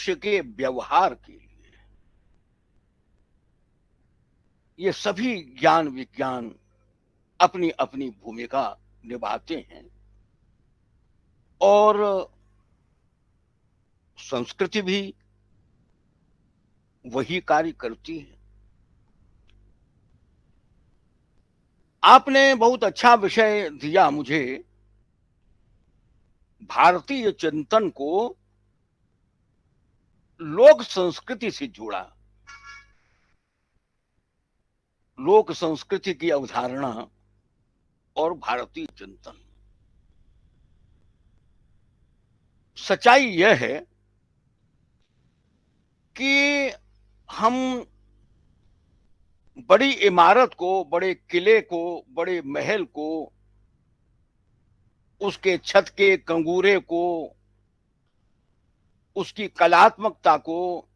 मनुष्य के व्यवहार के लिए ये सभी ज्ञान विज्ञान अपनी अपनी भूमिका निभाते हैं और संस्कृति भी वही कार्य करती है। आपने बहुत अच्छा विषय दिया मुझे, भारतीय चिंतन को लोक संस्कृति से जोड़ा। लोक संस्कृति की अवधारणा और भारतीय चिंतन। सच्चाई यह है कि हम बड़ी इमारत को, बड़े किले को, बड़े महल को, उसके छत के कंगूरे को, उसकी कलात्मकता को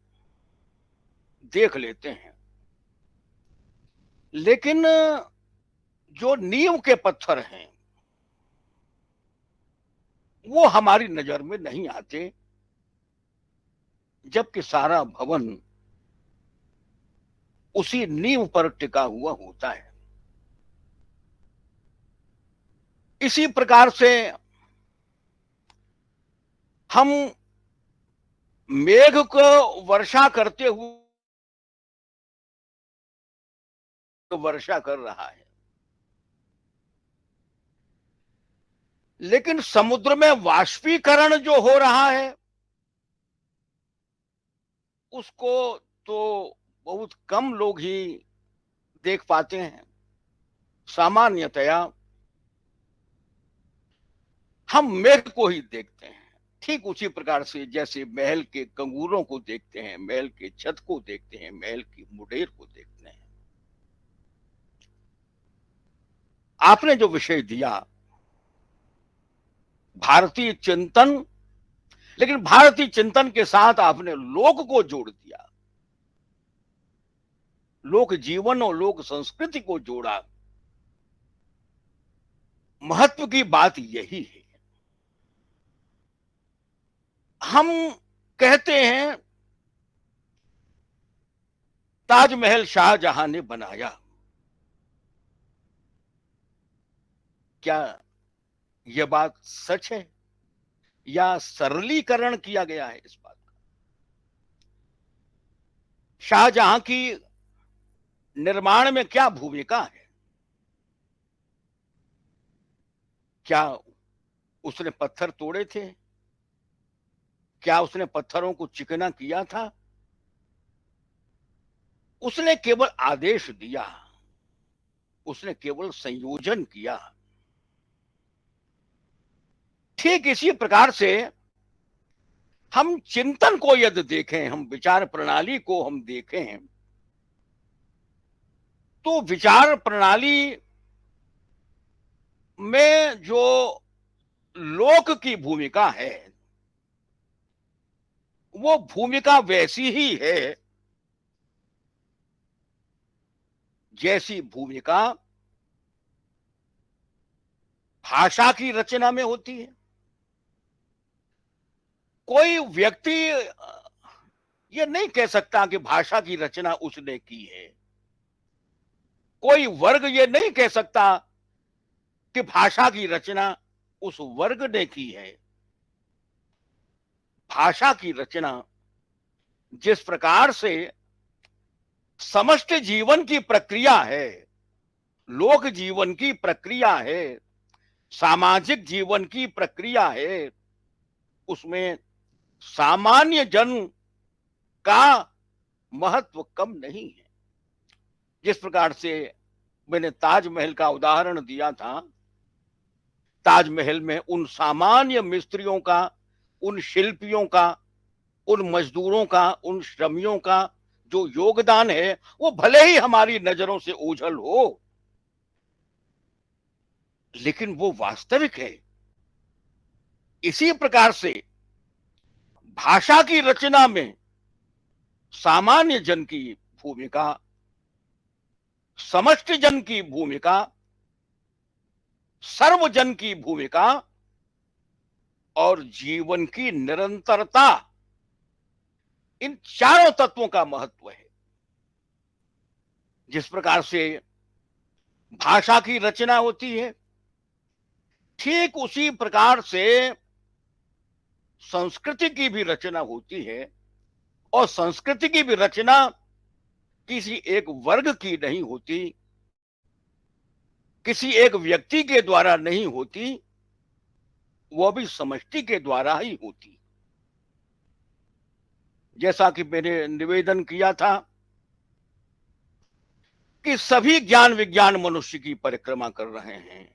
देख लेते हैं, लेकिन जो नींव के पत्थर हैं वो हमारी नजर में नहीं आते, जबकि सारा भवन उसी नींव पर टिका हुआ होता है। इसी प्रकार से हम मेघ को वर्षा करते हुए वर्षा कर रहा है, लेकिन समुद्र में वाष्पीकरण जो हो रहा है उसको तो बहुत कम लोग ही देख पाते हैं। सामान्यतया हम मेघ को ही देखते हैं, ठीक उसी प्रकार से जैसे महल के कंगूरों को देखते हैं, महल के छत को देखते हैं, महल की मुडेर को देखते हैं। आपने जो विषय दिया भारतीय चिंतन, लेकिन भारतीय चिंतन के साथ आपने लोक को जोड़ दिया, लोक जीवन और लोक संस्कृति को जोड़ा। महत्व की बात यही है। हम कहते हैं ताजमहल शाहजहां ने बनाया, क्या यह बात सच है या सरलीकरण किया गया है इस बात का? शाहजहां की निर्माण में क्या भूमिका है? क्या उसने पत्थर तोड़े थे? क्या उसने पत्थरों को चिकना किया था? उसने केवल आदेश दिया, उसने केवल संयोजन किया। ठीक इसी प्रकार से हम चिंतन को यदि देखें, हम विचार प्रणाली को हम देखें, तो विचार प्रणाली में जो लोक की भूमिका है वो भूमिका वैसी ही है जैसी भूमिका भाषा की रचना में होती है। कोई व्यक्ति ये नहीं कह सकता कि भाषा की रचना उसने की है। कोई वर्ग ये नहीं कह सकता कि भाषा की रचना उस वर्ग ने की है। भाषा की रचना जिस प्रकार से समष्टि जीवन की प्रक्रिया है, लोक जीवन की प्रक्रिया है, सामाजिक जीवन की प्रक्रिया है, उसमें सामान्य जन का महत्व कम नहीं है। जिस प्रकार से मैंने ताजमहल का उदाहरण दिया था, ताजमहल में उन सामान्य मिस्त्रियों का, उन शिल्पियों का, उन मजदूरों का, उन श्रमियों का जो योगदान है वो भले ही हमारी नजरों से ओझल हो, लेकिन वो वास्तविक है। इसी प्रकार से भाषा की रचना में सामान्य जन की भूमिका, समष्टि जन की भूमिका, सर्वजन की भूमिका और जीवन की निरंतरता, इन चारों तत्वों का महत्व है। जिस प्रकार से भाषा की रचना होती है, ठीक उसी प्रकार से संस्कृति की भी रचना होती है। और संस्कृति की भी रचना किसी एक वर्ग की नहीं होती, किसी एक व्यक्ति के द्वारा नहीं होती, वह भी समष्टि के द्वारा ही होती। जैसा कि मैंने निवेदन किया था कि सभी ज्ञान विज्ञान मनुष्य की परिक्रमा कर रहे हैं,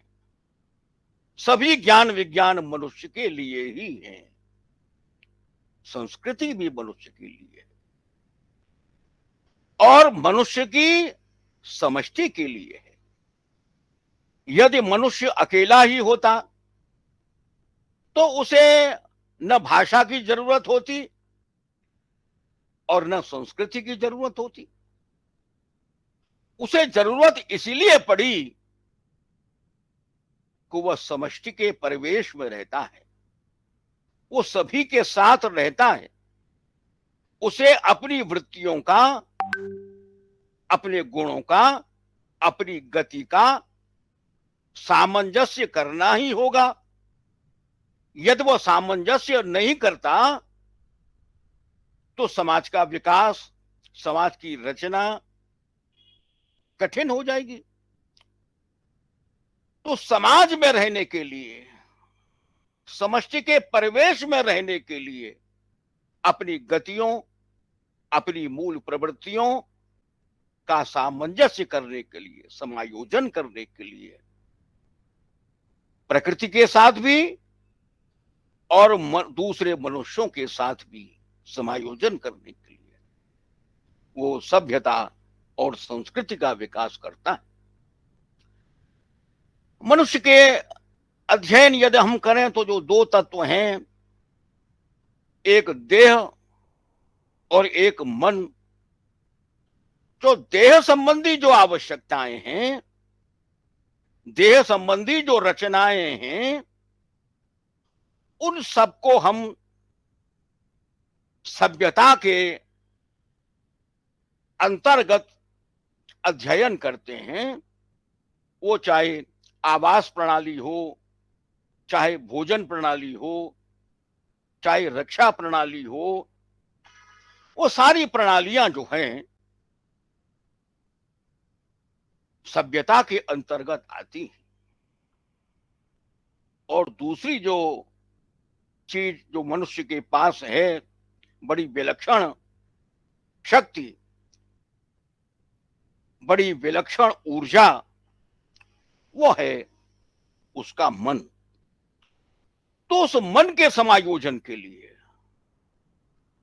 सभी ज्ञान विज्ञान मनुष्य के लिए ही है, संस्कृति भी मनुष्य के लिए है और मनुष्य की समष्टि के लिए है। यदि मनुष्य अकेला ही होता तो उसे न भाषा की जरूरत होती और न संस्कृति की जरूरत होती। उसे जरूरत इसलिए पड़ी कि वह समष्टि के परिवेश में रहता है, वो सभी के साथ रहता है, उसे अपनी वृत्तियों का, अपने गुणों का, अपनी गति का सामंजस्य करना ही होगा। यदि वह सामंजस्य नहीं करता तो समाज का विकास, समाज की रचना कठिन हो जाएगी। तो समाज में रहने के लिए, समष्टि के परिवेश में रहने के लिए अपनी गतियों, अपनी मूल प्रवृत्तियों का सामंजस्य करने के लिए, समायोजन करने के लिए प्रकृति के साथ भी और दूसरे मनुष्यों के साथ भी समायोजन करने के लिए वो सभ्यता और संस्कृति का विकास करता है। मनुष्य के अध्ययन यदि हम करें तो जो दो तत्व हैं, एक देह और एक मन, जो देह संबंधी जो आवश्यकताएं हैं, देह संबंधी जो रचनाएं हैं, उन सबको हम सभ्यता के अंतर्गत अध्ययन करते हैं। वो चाहे आवास प्रणाली हो, चाहे भोजन प्रणाली हो, चाहे रक्षा प्रणाली हो, वो सारी प्रणालियां जो हैं सभ्यता के अंतर्गत आती हैं। और दूसरी जो चीज जो मनुष्य के पास है, बड़ी विलक्षण शक्ति, बड़ी विलक्षण ऊर्जा, वो है उसका मन। तो उस मन के समायोजन के लिए,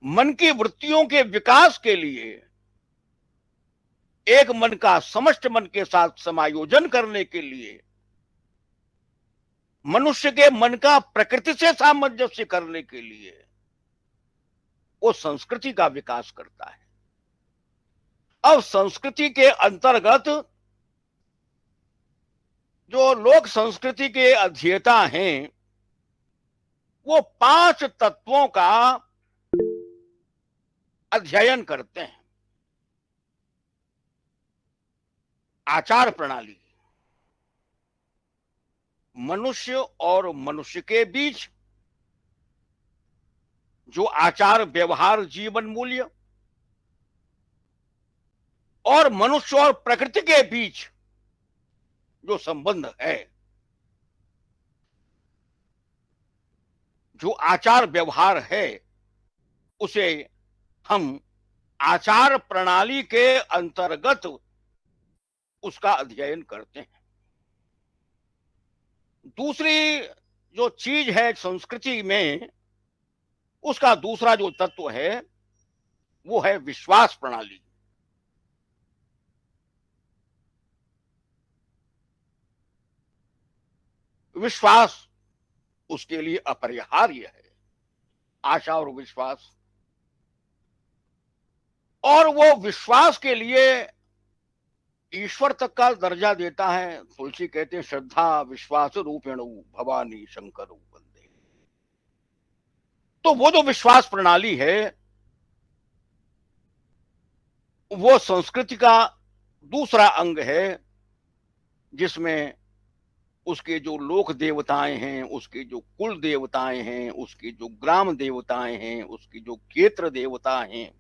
मन की वृत्तियों के विकास के लिए, एक मन का समस्त मन के साथ समायोजन करने के लिए, मनुष्य के मन का प्रकृति से सामंजस्य करने के लिए वो संस्कृति का विकास करता है। अब संस्कृति के अंतर्गत जो लोक संस्कृति के अध्येता हैं, वो 5 तत्वों का अध्ययन करते हैं। आचार प्रणाली, मनुष्य और मनुष्य के बीच जो आचार व्यवहार जीवन मूल्य, और मनुष्य और प्रकृति के बीच जो संबंध है, जो आचार व्यवहार है, उसे हम आचार प्रणाली के अंतर्गत उसका अध्ययन करते हैं। दूसरी जो चीज है संस्कृति में, उसका दूसरा जो तत्व है वो है विश्वास प्रणाली। विश्वास उसके लिए अपरिहार्य है, आशा और विश्वास। और वो विश्वास के लिए ईश्वर तक का दर्जा देता है। तुलसी कहते हैं श्रद्धा विश्वास रूपेण भवानी शंकर वंदे। तो वो जो विश्वास प्रणाली है, वो संस्कृति का दूसरा अंग है, जिसमें उसके जो लोक देवताएं हैं, उसके जो कुल देवताएं हैं, उसके जो ग्राम देवताएं हैं, उसके जो क्षेत्र देवता हैं,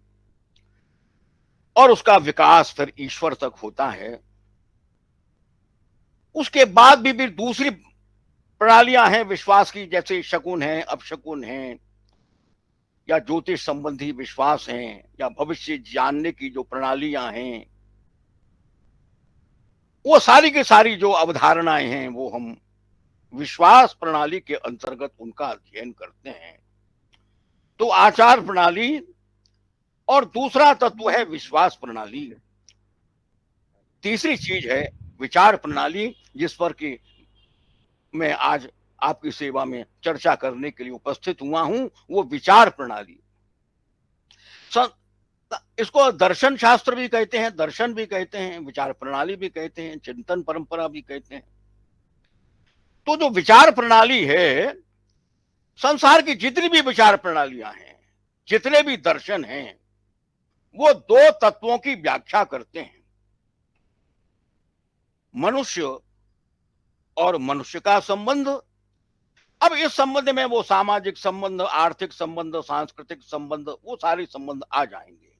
और उसका विकास फिर ईश्वर तक होता है। उसके बाद भी दूसरी प्रणालियां हैं विश्वास की, जैसे शकुन है, अपशकुन है, या ज्योतिष संबंधी विश्वास हैं, या भविष्य जानने की जो प्रणालियां हैं, वो सारी की सारी जो अवधारणाएं हैं, वो हम विश्वास प्रणाली के अंतर्गत उनका अध्ययन करते हैं। तो आचार प्रणाली और दूसरा तत्व है विश्वास प्रणाली। तीसरी चीज है विचार प्रणाली, जिस पर कि मैं आज आपकी सेवा में चर्चा करने के लिए उपस्थित हुआ हूं, वो विचार प्रणाली। इसको दर्शन शास्त्र भी कहते हैं, दर्शन भी कहते हैं, विचार प्रणाली भी कहते हैं, चिंतन परंपरा भी कहते हैं। तो जो विचार प्रणाली है, संसार की जितनी भी विचार प्रणालियां हैं, जितने भी दर्शन हैं, वो दो तत्वों की व्याख्या करते हैं, मनुष्य और मनुष्य का संबंध। अब इस संबंध में वो सामाजिक संबंध, आर्थिक संबंध, सांस्कृतिक संबंध, वो सारे संबंध आ जाएंगे।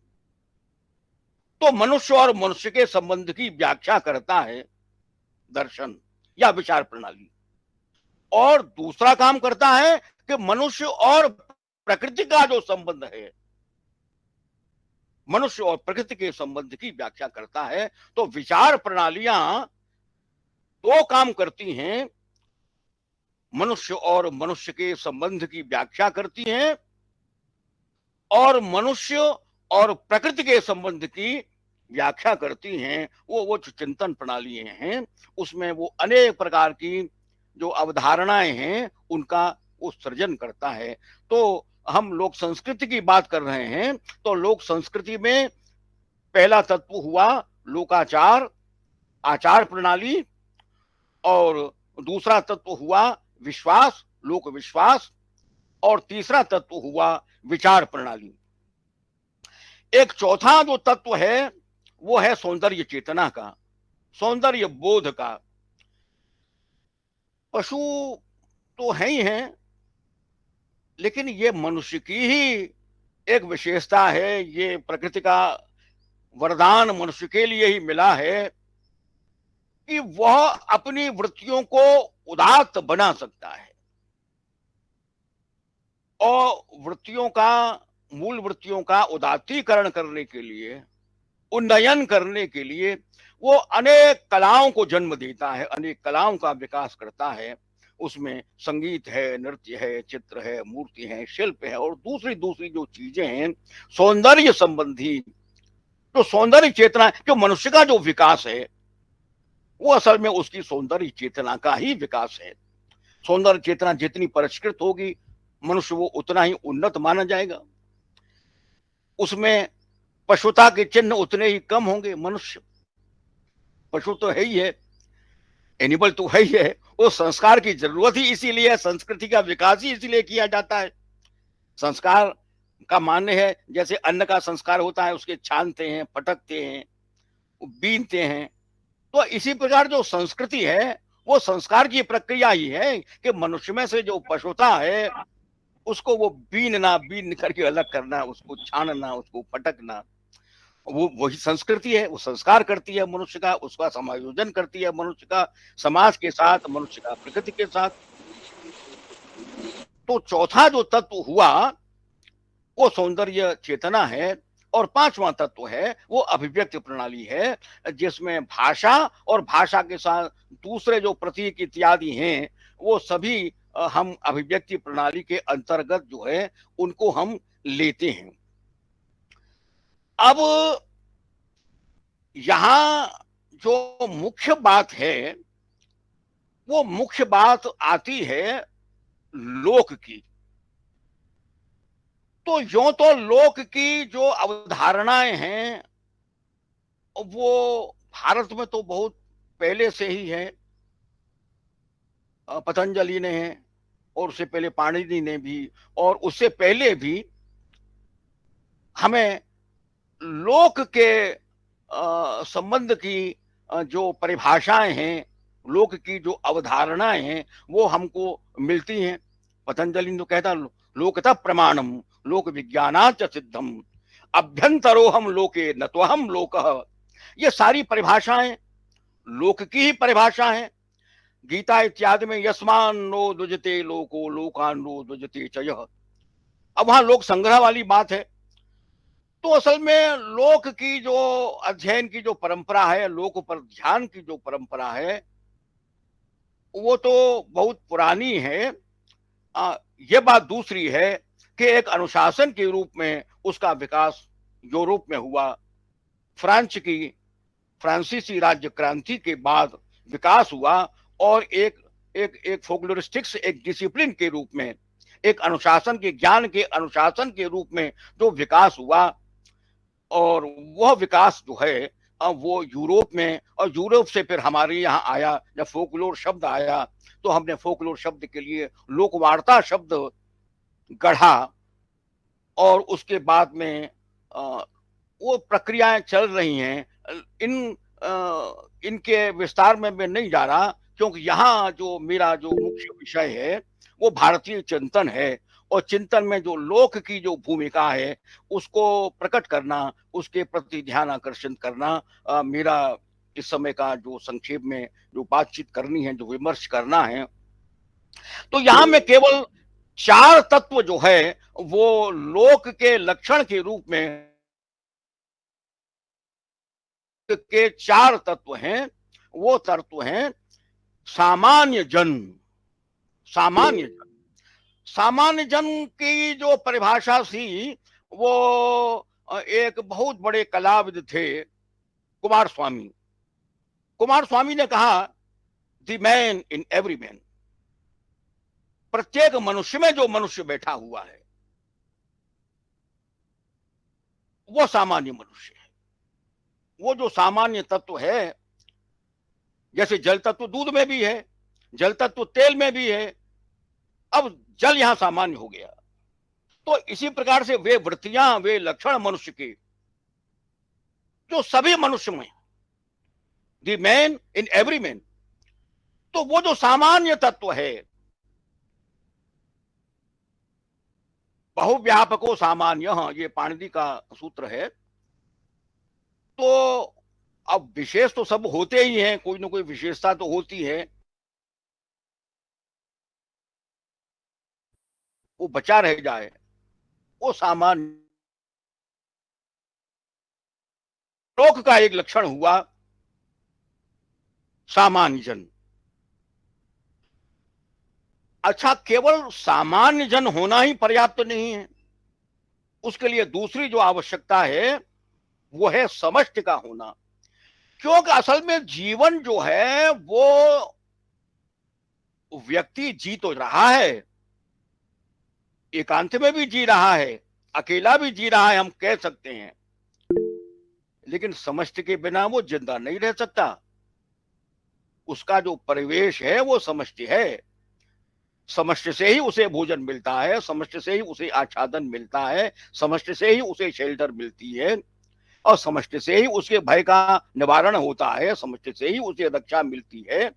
तो मनुष्य और मनुष्य के संबंध की व्याख्या करता है दर्शन या विचार प्रणाली। और दूसरा काम करता है कि मनुष्य और प्रकृति का जो संबंध है, मनुष्य और प्रकृति के संबंध की व्याख्या करता है। तो विचार प्रणालियां दो काम करती हैं, मनुष्य और मनुष्य के संबंध की व्याख्या करती हैं, और मनुष्य और प्रकृति के संबंध की व्याख्या करती हैं। वो जो चिंतन प्रणालियां हैं, उसमें वो अनेक प्रकार की जो अवधारणाएं हैं, उनका वो सृजन करता है। तो हम लोक संस्कृति की बात कर रहे हैं, तो लोक संस्कृति में पहला तत्व हुआ लोकाचार, आचार प्रणाली, और दूसरा तत्व हुआ विश्वास, लोक विश्वास, और तीसरा तत्व हुआ विचार प्रणाली। एक चौथा जो तत्व है, वो है सौंदर्य चेतना का, सौंदर्य बोध का। पशु तो है ही हैं, लेकिन ये मनुष्य की ही एक विशेषता है, ये प्रकृति का वरदान मनुष्य के लिए ही मिला है कि वह अपनी वृत्तियों को उदात्त बना सकता है, और वृत्तियों का, मूल वृत्तियों का उदात्तीकरण करने के लिए, उन्नयन करने के लिए वो अनेक कलाओं को जन्म देता है, अनेक कलाओं का विकास करता है। उसमें संगीत है, नृत्य है, चित्र है, मूर्ति है, शिल्प है, और दूसरी दूसरी जो चीजें हैं सौंदर्य संबंधी, जो सौंदर्य चेतना, जो मनुष्य का जो विकास है, वो असल में उसकी सौंदर्य चेतना का ही विकास है। सौंदर्य चेतना जितनी परिष्कृत होगी, मनुष्य वो उतना ही उन्नत माना जाएगा। उसमें पशुता के चिन्ह उतने ही कम होंगे। मनुष्य पशु तो है ही है, एनिमल तो है ही है। वो संस्कार की जरूरत ही इसीलिए है, संस्कृति का विकास ही इसीलिए किया जाता है। संस्कार का मान्य है, जैसे अन्न का संस्कार होता है, उसके छानते हैं, फटकते हैं, बीनते हैं। तो इसी प्रकार जो संस्कृति है, वो संस्कार की प्रक्रिया ही है कि मनुष्य में से जो पशुता है, उसको वो बीनना, बीन करके अलग करना, उसको छानना, उसको फटकना, वो वही संस्कृति है। वो संस्कार करती है मनुष्य का, उसका समायोजन करती है मनुष्य का समाज के साथ, मनुष्य का प्रकृति के साथ। तो चौथा जो तत्व हुआ वो सौंदर्य चेतना है, और पांचवा तत्व है वो अभिव्यक्ति प्रणाली है, जिसमें भाषा और भाषा के साथ दूसरे जो प्रतीक इत्यादि हैं, वो सभी हम अभिव्यक्ति प्रणाली के अंतर्गत जो है उनको हम लेते हैं। अब यहां जो मुख्य बात है, वो मुख्य बात आती है लोक की। तो यूं तो लोक की जो अवधारणाएं हैं, वो भारत में तो बहुत पहले से ही है। पतंजलि ने है, और उससे पहले पाणिनि ने भी, और उससे पहले भी हमें लोक के संबंध की जो परिभाषाएं हैं, लोक की जो अवधारणाएं हैं, वो हमको मिलती हैं। पतंजलि तो कहता लोकतः प्रमाणम लोक विज्ञानाच सिद्धम अभ्यंतरोहम लोके न तो हम लोकः। ये सारी परिभाषाएं लोक की ही परिभाषा है। गीता इत्यादि में यस्मान नो दुजते लोको लोकान नो दुजते च यः। अब वहां लोक संग्रह वाली बात है, तो असल में लोक की जो अध्ययन की जो परंपरा है, लोक पर ध्यान की जो परंपरा है, वो तो बहुत पुरानी है। ये बात दूसरी है कि एक अनुशासन के रूप में उसका विकास यूरोप में हुआ। फ्रांस की फ्रांसीसी राज्य क्रांति के बाद विकास हुआ और एक एक एक फोकलोरिस्टिक्स, एक डिसिप्लिन के रूप में, एक अनुशासन के ज्ञान के अनुशासन के रूप में जो विकास हुआ, और वह विकास जो है वो यूरोप में, और यूरोप से फिर हमारे यहाँ आया। जब फोकलोर शब्द आया तो हमने फोकलोर शब्द के लिए लोकवार्ता शब्द गढ़ा, और उसके बाद में वो प्रक्रियाएं चल रही हैं। इन इनके विस्तार में मैं नहीं जा रहा, क्योंकि यहाँ जो मेरा जो मुख्य विषय है वो भारतीय चिंतन है, और चिंतन में जो लोक की जो भूमिका है उसको प्रकट करना, उसके प्रति ध्यान आकर्षण करना मेरा इस समय का जो संक्षेप में जो बातचीत करनी है, जो विमर्श करना है। तो यहाँ में केवल 4 तत्व जो है वो लोक के लक्षण के रूप में के 4 तत्व हैं। वो तत्व हैं सामान्य जन। सामान्य जन, सामान्य जन की जो परिभाषा थी वो एक बहुत बड़े कलाविद थे, कुमार स्वामी। कुमार स्वामी ने कहा the man in every man. प्रत्येक मनुष्य में जो मनुष्य बैठा हुआ है वो सामान्य मनुष्य है। वो जो सामान्य तत्व है, जैसे जल तत्व दूध में भी है, जल तत्व तेल में भी है, अब जल यहां सामान्य हो गया। तो इसी प्रकार से वे वृत्तियां, वे लक्षण मनुष्य के जो सभी मनुष्य में, the man in every man, तो वो जो सामान्य तत्व है, बहुव्यापको सामान्य, ये पाणिनि का सूत्र है। तो अब विशेष तो सब होते ही हैं, कोई ना कोई विशेषता तो होती है, वो बचा रह जाए, वो सामान्य लोक का एक लक्षण हुआ सामान्य जन। अच्छा, केवल सामान्य जन होना ही पर्याप्त नहीं है, उसके लिए दूसरी जो आवश्यकता है वो है समष्टि का होना। क्योंकि असल में जीवन जो है वो व्यक्ति जी तो रहा है, एकांत में भी जी रहा है, अकेला भी जी रहा है, हम कह सकते हैं, लेकिन समष्टि के बिना वो जिंदा नहीं रह सकता। उसका जो परिवेश है वो समष्टि है। समष्टि से ही उसे भोजन मिलता है, समष्टि से ही उसे आच्छादन मिलता है, समष्टि से ही उसे शेल्टर मिलती है, और समष्टि से ही उसके भय का निवारण होता है, समष्टि से ही उसे रक्षा मिलती है।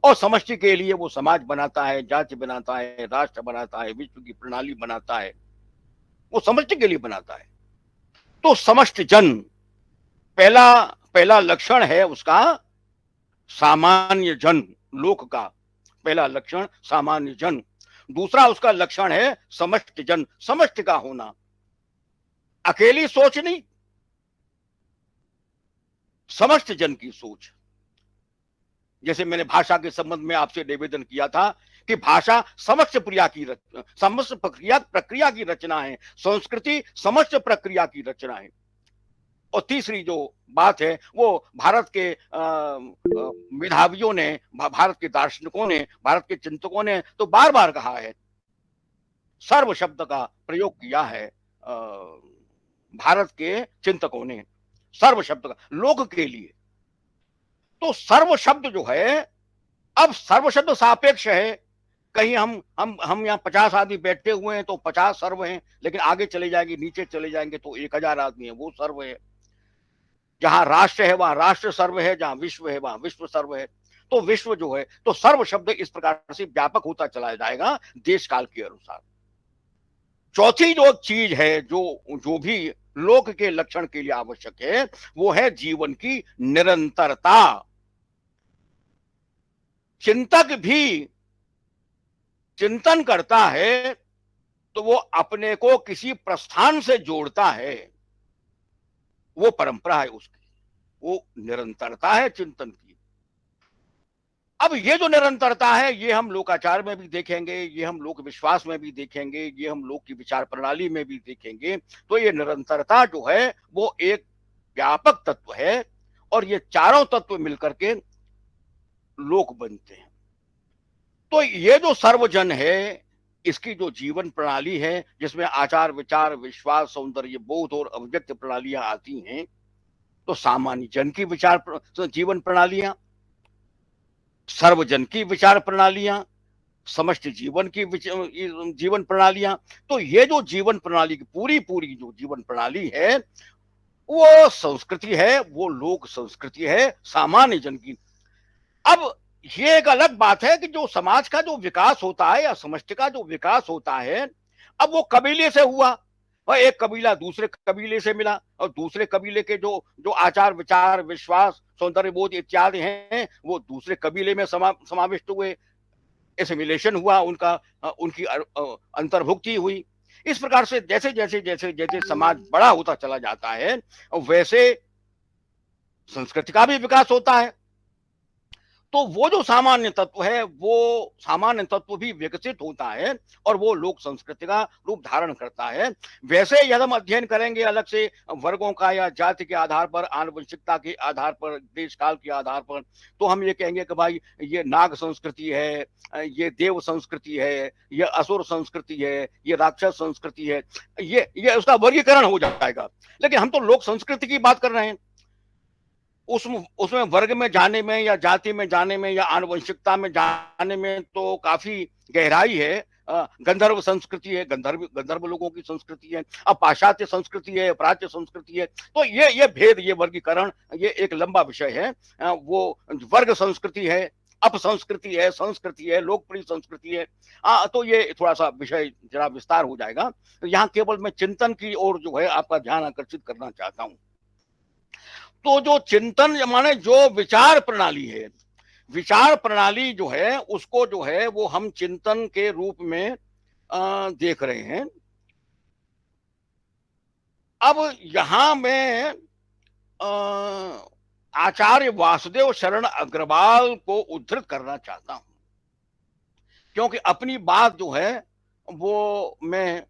और समष्टि के लिए वो समाज बनाता है, जाति बनाता है, राष्ट्र बनाता है, विश्व की प्रणाली बनाता है, वो समष्टि के लिए बनाता है। तो समष्टि जन पहला पहला लक्षण है उसका, सामान्य जन। लोक का पहला लक्षण सामान्य जन। दूसरा उसका लक्षण है समष्टि जन, समष्टि का होना, अकेली सोच नहीं, समष्टि जन की सोच। जैसे मैंने भाषा के संबंध में आपसे निवेदन किया था कि भाषा समस्त समस्त प्रक्रिया की रचना है, संस्कृति समस्त प्रक्रिया की रचना है। और तीसरी जो बात है वो भारत के मेधावियों ने, भारत के दार्शनिकों ने, भारत के चिंतकों ने तो बार बार कहा है, सर्व शब्द का प्रयोग किया है भारत के चिंतकों ने, सर्व शब्द का लोक के लिए। तो सर्व शब्द जो है, अब सर्व शब्द सापेक्ष है। कहीं हम यहाँ 50 आदमी बैठे हुए हैं तो 50 सर्व हैं, लेकिन आगे चले जाएंगे, नीचे चले जाएंगे तो 1000 आदमी है, वो सर्व है। जहां राष्ट्र है वहां राष्ट्र सर्व है, जहां विश्व है वहां विश्व सर्व है। तो विश्व जो है, तो सर्व शब्द इस प्रकार से व्यापक होता चला जाएगा देश काल के अनुसार। चौथी जो चीज है, जो जो भी लोक के लक्षण के लिए आवश्यक है, वो है जीवन की निरंतरता। चिंतक भी चिंतन करता है तो वो अपने को किसी प्रस्थान से जोड़ता है, वो परंपरा है उसकी, वो निरंतरता है चिंतन की। अब ये जो निरंतरता है, ये हम लोकाचार में भी देखेंगे, ये हम लोक विश्वास में भी देखेंगे, ये हम लोक की विचार प्रणाली में भी देखेंगे। तो ये निरंतरता जो है वो एक व्यापक तत्व है, और ये चारों तत्व मिलकर के लोक बनते हैं। तो ये जो सर्वजन है, इसकी जो जीवन प्रणाली है, जिसमें आचार विचार विश्वास सौंदर्य बोध और अभिव्यक्त प्रणालियां आती हैं, तो सामान्य जन की विचार जीवन प्रणालियां, सर्वजन की विचार प्रणालियां, समष्टि जीवन की जीवन प्रणालियां। तो ये जो जीवन प्रणाली की पूरी पूरी जो जीवन प्रणाली है, वो संस्कृति है, वो लोक संस्कृति है सामान्य जन की। अब ये एक अलग बात है कि जो समाज का जो विकास होता है या समष्टि का जो विकास होता है, अब वो कबीले से हुआ, और एक कबीला दूसरे कबीले से मिला, और दूसरे कबीले के जो जो आचार विचार विश्वास सौंदर्य बोध इत्यादि हैं, वो दूसरे कबीले में समाविष्ट हुए, एसिमिलेशन हुआ उनका, उनकी अंतर्भुक्ति हुई। इस प्रकार से जैसे जैसे जैसे जैसे समाज बड़ा होता चला जाता है, वैसे संस्कृति का भी विकास होता है। तो वो जो सामान्य तत्व है, वो सामान्य तत्व भी विकसित होता है, और वो लोक संस्कृति का रूप धारण करता है। वैसे यदि हम अध्ययन करेंगे अलग से वर्गों का या जाति के आधार पर, आनुवंशिकता के आधार पर, देश काल के आधार पर, तो हम ये कहेंगे कि भाई ये नाग संस्कृति है, ये देव संस्कृति है, ये असुर संस्कृति है, ये राक्षस संस्कृति है, ये उसका वर्गीकरण हो जाएगा। लेकिन हम तो लोक संस्कृति की बात कर रहे हैं। उसमें वर्ग में जाने में या जाति में जाने में या आनुवंशिकता में जाने में तो काफी गहराई है। गंधर्व संस्कृति है, गंधर्व लोगों की संस्कृति है, अब पाश्चात्य संस्कृति है, प्राच्य संस्कृति है। तो ये भेद, ये वर्गीकरण, ये एक लंबा विषय है। वो वर्ग संस्कृति है, अपसंस्कृति है, संस्कृति है, लोकप्रिय संस्कृति है। तो ये थोड़ा सा विषय जरा विस्तार हो जाएगा। तो यहाँ केवल मैं चिंतन की ओर जो है आपका ध्यान आकर्षित करना चाहता हूँ। तो जो चिंतन माने जो विचार प्रणाली है, विचार प्रणाली जो है उसको जो है वो हम चिंतन के रूप में देख रहे हैं। अब यहां मैं आचार्य वासुदेव शरण अग्रवाल को उद्धृत करना चाहता हूं, क्योंकि अपनी बात जो है वो मैं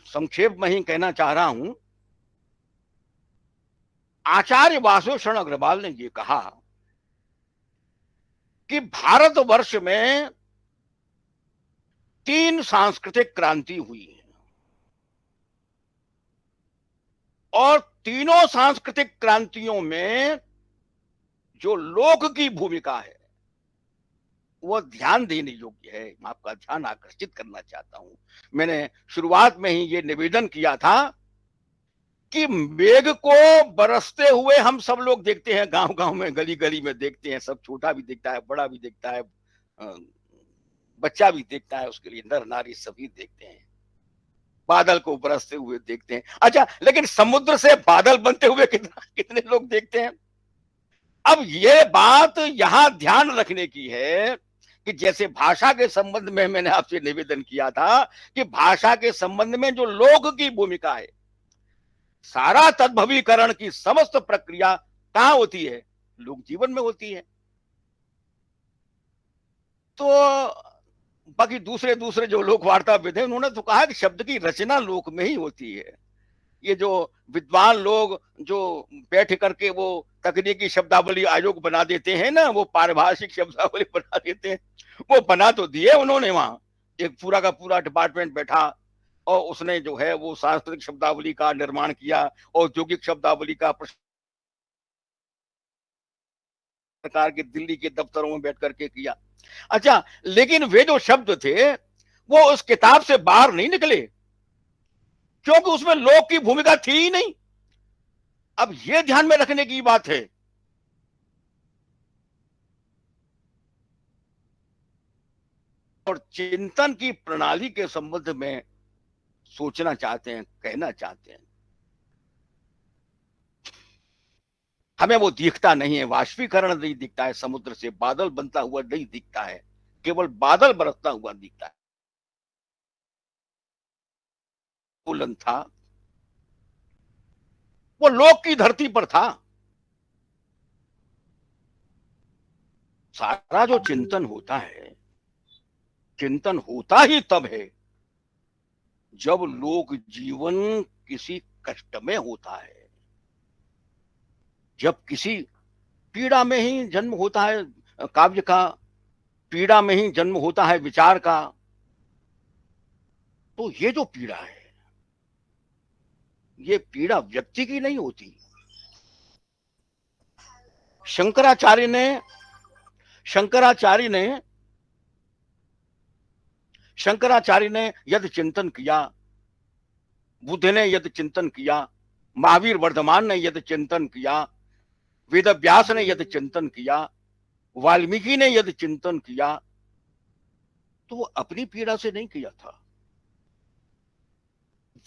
संक्षेप में ही कहना चाह रहा हूं। आचार्य वासुदेव शरण अग्रवाल ने यह कहा कि भारतवर्ष में 3 सांस्कृतिक क्रांति हुई है, और तीनों सांस्कृतिक क्रांतियों में जो लोक की भूमिका है वो ध्यान देने योग्य है। मैं आपका ध्यान आकर्षित करना चाहता हूं। मैंने शुरुआत में ही ये निवेदन किया था कि मेघ को बरसते हुए हम सब लोग देखते हैं, गांव गांव में गली गली में देखते हैं, सब छोटा भी देखता है, बड़ा भी देखता है, बच्चा भी देखता है, उसके लिए नर नारी सभी देखते हैं, बादल को बरसते हुए देखते हैं। अच्छा, लेकिन समुद्र से बादल बनते हुए कितने लोग देखते हैं? अब ये बात यहां ध्यान रखने की है कि जैसे भाषा के संबंध में मैंने आपसे निवेदन किया था कि भाषा के संबंध में जो लोक की भूमिका है, सारा तद्भवीकरण की समस्त प्रक्रिया कहां होती है? लोक जीवन में होती है। तो बाकी दूसरे दूसरे जो लोक वार्ताविद हैं, उन्होंने तो कहा कि शब्द की रचना लोक में ही होती है। ये जो विद्वान लोग जो बैठ करके वो तकनीकी शब्दावली आयोग बना देते हैं ना, वो पारिभाषिक शब्दावली बना देते हैं, वो बना तो दिए उन्होंने, वहां एक पूरा का पूरा डिपार्टमेंट बैठा और उसने जो है वो सांस्कृतिक शब्दावली का निर्माण किया, औद्योगिक शब्दावली का सरकार के दिल्ली के दफ्तरों में बैठ करके किया। अच्छा, लेकिन वे जो शब्द थे वो उस किताब से बाहर नहीं निकले, क्योंकि उसमें लोक की भूमिका थी ही नहीं। अब यह ध्यान में रखने की बात है और चिंतन की प्रणाली के संबंध में सोचना चाहते हैं, कहना चाहते हैं। हमें वो दिखता नहीं है, वाष्पीकरण नहीं दिखता है, समुद्र से बादल बनता हुआ नहीं दिखता है, केवल बादल बरसता हुआ दिखता है। बुलंद था, वो लोक की धरती पर था। सारा जो चिंतन होता है, चिंतन होता ही तब है जब लोक जीवन किसी कष्ट में होता है, जब किसी पीड़ा में ही जन्म होता है काव्य का, पीड़ा में ही जन्म होता है विचार का। तो ये जो पीड़ा है, ये पीड़ा व्यक्ति की नहीं होती। शंकराचार्य ने शंकराचार्य ने शंकराचार्य ने यदि चिंतन किया, बुद्ध ने यदि चिंतन किया, महावीर वर्धमान ने यदि चिंतन किया, वेद व्यास ने यदि चिंतन किया, वाल्मीकि ने यदि चिंतन किया, तो वो अपनी पीड़ा से नहीं किया था।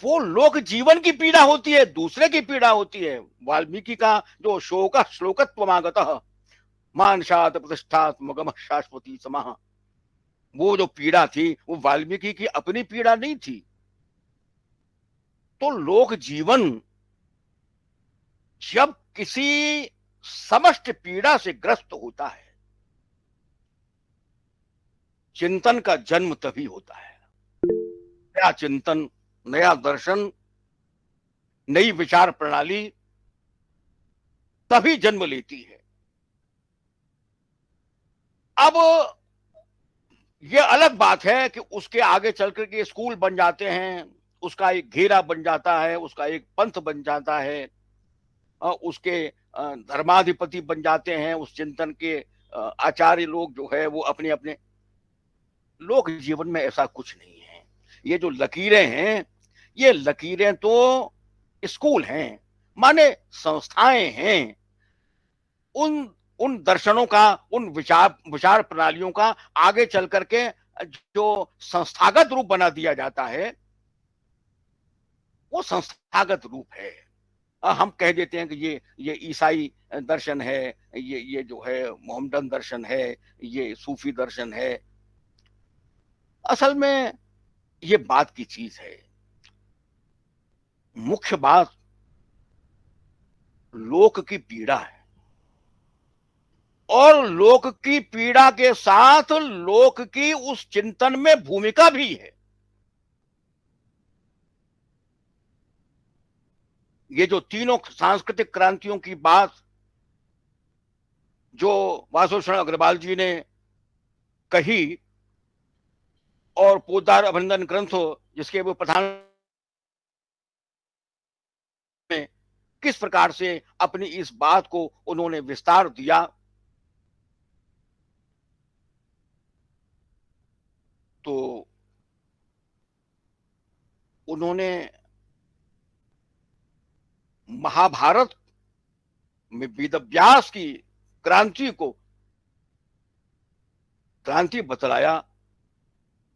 वो लोक जीवन की पीड़ा होती है, दूसरे की पीड़ा होती है। वाल्मीकि का जो शोक श्लोकत्वमागत मानसात प्रतिष्ठात्मगम शाश्वती समाह, वो जो पीड़ा थी वो वाल्मीकि की अपनी पीड़ा नहीं थी। तो लोक जीवन जब किसी समष्ट पीड़ा से ग्रस्त होता है, चिंतन का जन्म तभी होता है। नया चिंतन, नया दर्शन, नई विचार प्रणाली तभी जन्म लेती है। अब यह अलग बात है कि उसके आगे चल करके स्कूल बन जाते हैं, उसका एक घेरा बन जाता है, उसका एक पंथ बन जाता है, उसके धर्माधिपति बन जाते हैं, उस चिंतन के आचार्य लोग जो है वो अपने अपने। लोक जीवन में ऐसा कुछ नहीं है। ये जो लकीरें हैं, ये लकीरें तो स्कूल हैं, माने संस्थाएं हैं। उन उन दर्शनों का, उन विचार विचार प्रणालियों का आगे चल करके जो संस्थागत रूप बना दिया जाता है, वो संस्थागत रूप है। हम कह देते हैं कि ये ईसाई दर्शन है, ये जो है मोहम्मदन दर्शन है, ये सूफी दर्शन है। असल में ये बात की चीज है। मुख्य बात लोक की पीड़ा है, और लोक की पीड़ा के साथ लोक की उस चिंतन में भूमिका भी है। ये जो तीनों सांस्कृतिक क्रांतियों की बात जो वासुशरण अग्रवाल जी ने कही, और पोद्दार अभिनंदन ग्रंथ जिसके वो प्रधान में किस प्रकार से अपनी इस बात को उन्होंने विस्तार दिया, तो उन्होंने महाभारत में वेदव्यास की क्रांति को क्रांति बतलाया,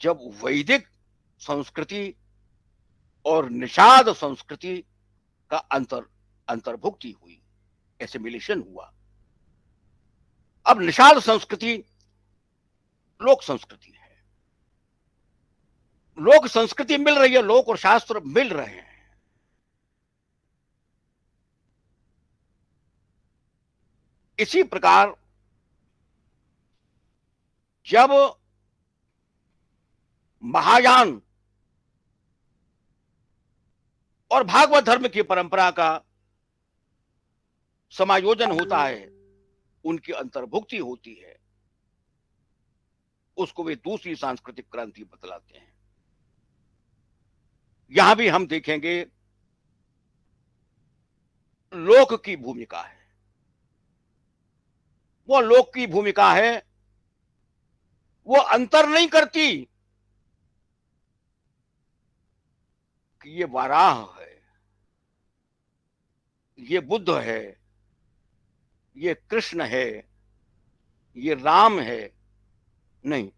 जब वैदिक संस्कृति और निषाद संस्कृति का अंतर्भुक्ति हुई, एसिमिलेशन हुआ। अब निषाद संस्कृति लोक संस्कृति है, लोक संस्कृति मिल रही है, लोक और शास्त्र मिल रहे हैं। इसी प्रकार जब महायान और भागवत धर्म की परंपरा का समायोजन होता है, उनकी अंतर्भुक्ति होती है, उसको वे दूसरी सांस्कृतिक क्रांति बतलाते हैं। यहां भी हम देखेंगे लोक की भूमिका है। वो लोक की भूमिका है, वो अंतर नहीं करती कि ये वाराह है, ये बुद्ध है, ये कृष्ण है, ये राम है। नहीं,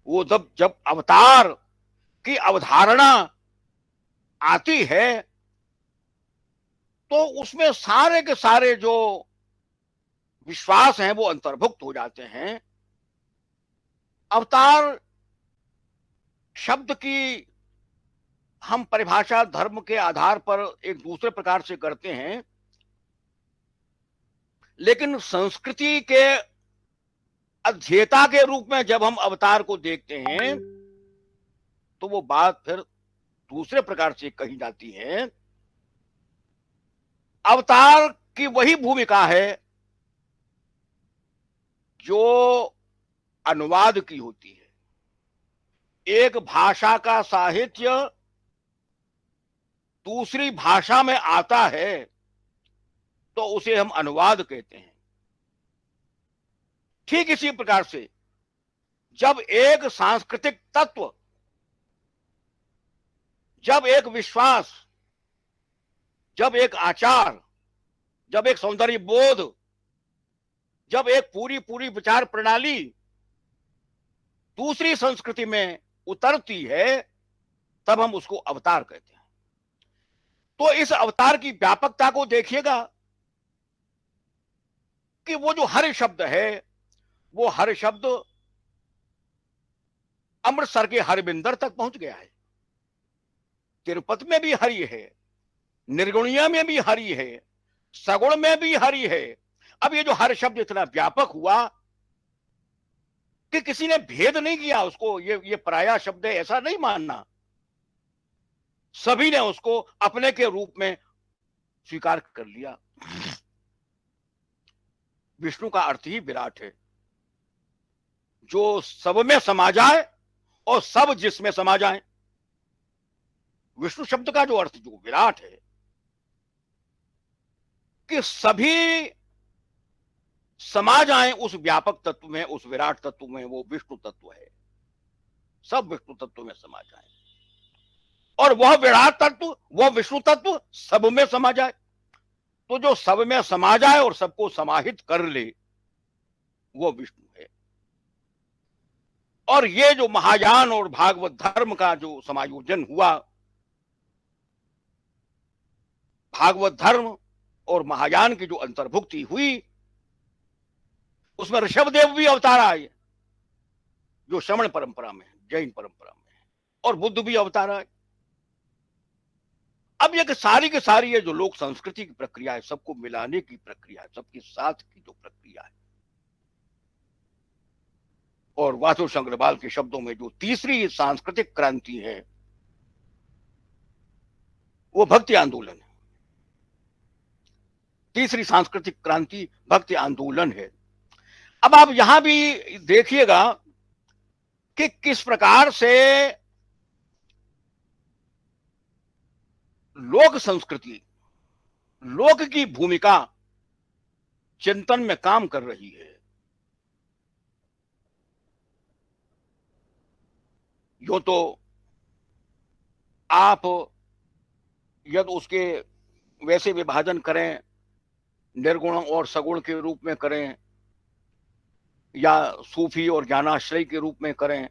वो जब जब अवतार की अवधारणा आती है तो उसमें सारे के सारे जो विश्वास हैं वो अंतर्भुक्त हो जाते हैं। अवतार शब्द की हम परिभाषा धर्म के आधार पर एक दूसरे प्रकार से करते हैं, लेकिन संस्कृति के अध्येता के रूप में जब हम अवतार को देखते हैं तो वो बात फिर दूसरे प्रकार से कही जाती है। अवतार की वही भूमिका है जो अनुवाद की होती है। एक भाषा का साहित्य दूसरी भाषा में आता है तो उसे हम अनुवाद कहते हैं। ठीक इसी प्रकार से जब एक सांस्कृतिक तत्व, जब एक विश्वास, जब एक आचार, जब एक सौंदर्य बोध, जब एक पूरी पूरी विचार प्रणाली दूसरी संस्कृति में उतरती है तब हम उसको अवतार कहते हैं। तो इस अवतार की व्यापकता को देखिएगा कि वो जो हर शब्द है वो हर शब्द अमृतसर के हरविंदर तक पहुंच गया है। तिरुपति में भी हरि है, निर्गुणिया में भी हरि है, सगुण में भी हरि है। अब ये जो हर शब्द इतना व्यापक हुआ कि किसी ने भेद नहीं किया उसको, ये पराया शब्द है ऐसा नहीं मानना। सभी ने उसको अपने के रूप में स्वीकार कर लिया। विष्णु का अर्थ ही विराट है, जो सब में समा जाए और सब जिसमें समा जाए। विष्णु शब्द का जो अर्थ जो विराट है कि सभी समा जाए उस व्यापक तत्व में, उस विराट तत्व में, वो विष्णु तत्व है। सब विष्णु तत्व में समा जाए और वह विराट तत्व, वह विष्णु तत्व सब में समा जाए। तो जो सब में समा जाए और सबको समाहित कर ले वो विष्णु है। और ये जो महायान और भागवत धर्म का जो समायोजन हुआ, भागवत धर्म और महायान की जो अंतर्भुक्ति हुई, उसमें ऋषभदेव भी अवतार आए जो श्रमण परंपरा में, जैन परंपरा में, और बुद्ध भी अवतार आए। अब ये सारी की सारी ये जो लोक संस्कृति की प्रक्रिया है, सबको मिलाने की प्रक्रिया है, सबके साथ की जो प्रक्रिया है। और वासुदेव अग्रवाल के शब्दों में जो तीसरी सांस्कृतिक क्रांति है वो भक्ति आंदोलन है। तीसरी सांस्कृतिक क्रांति भक्ति आंदोलन है। अब आप यहां भी देखिएगा कि किस प्रकार से लोक संस्कृति, लोक की भूमिका चिंतन में काम कर रही है। यो तो आप यदि उसके वैसे विभाजन करें, निर्गुण और सगुण के रूप में करें, या सूफी और ज्ञानाश्रय के रूप में करें,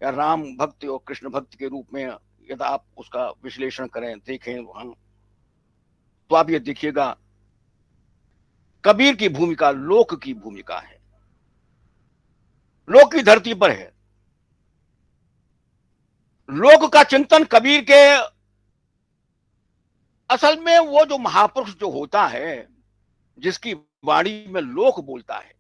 या राम भक्ति और कृष्ण भक्ति के रूप में यदि आप उसका विश्लेषण करें, देखें वहां, तो आप ये देखिएगा कबीर की भूमिका लोक की भूमिका है, लोक की धरती पर है। लोक का चिंतन कबीर के, असल में वो जो महापुरुष जो होता है, जिसकी वाणी में लोक बोलता है,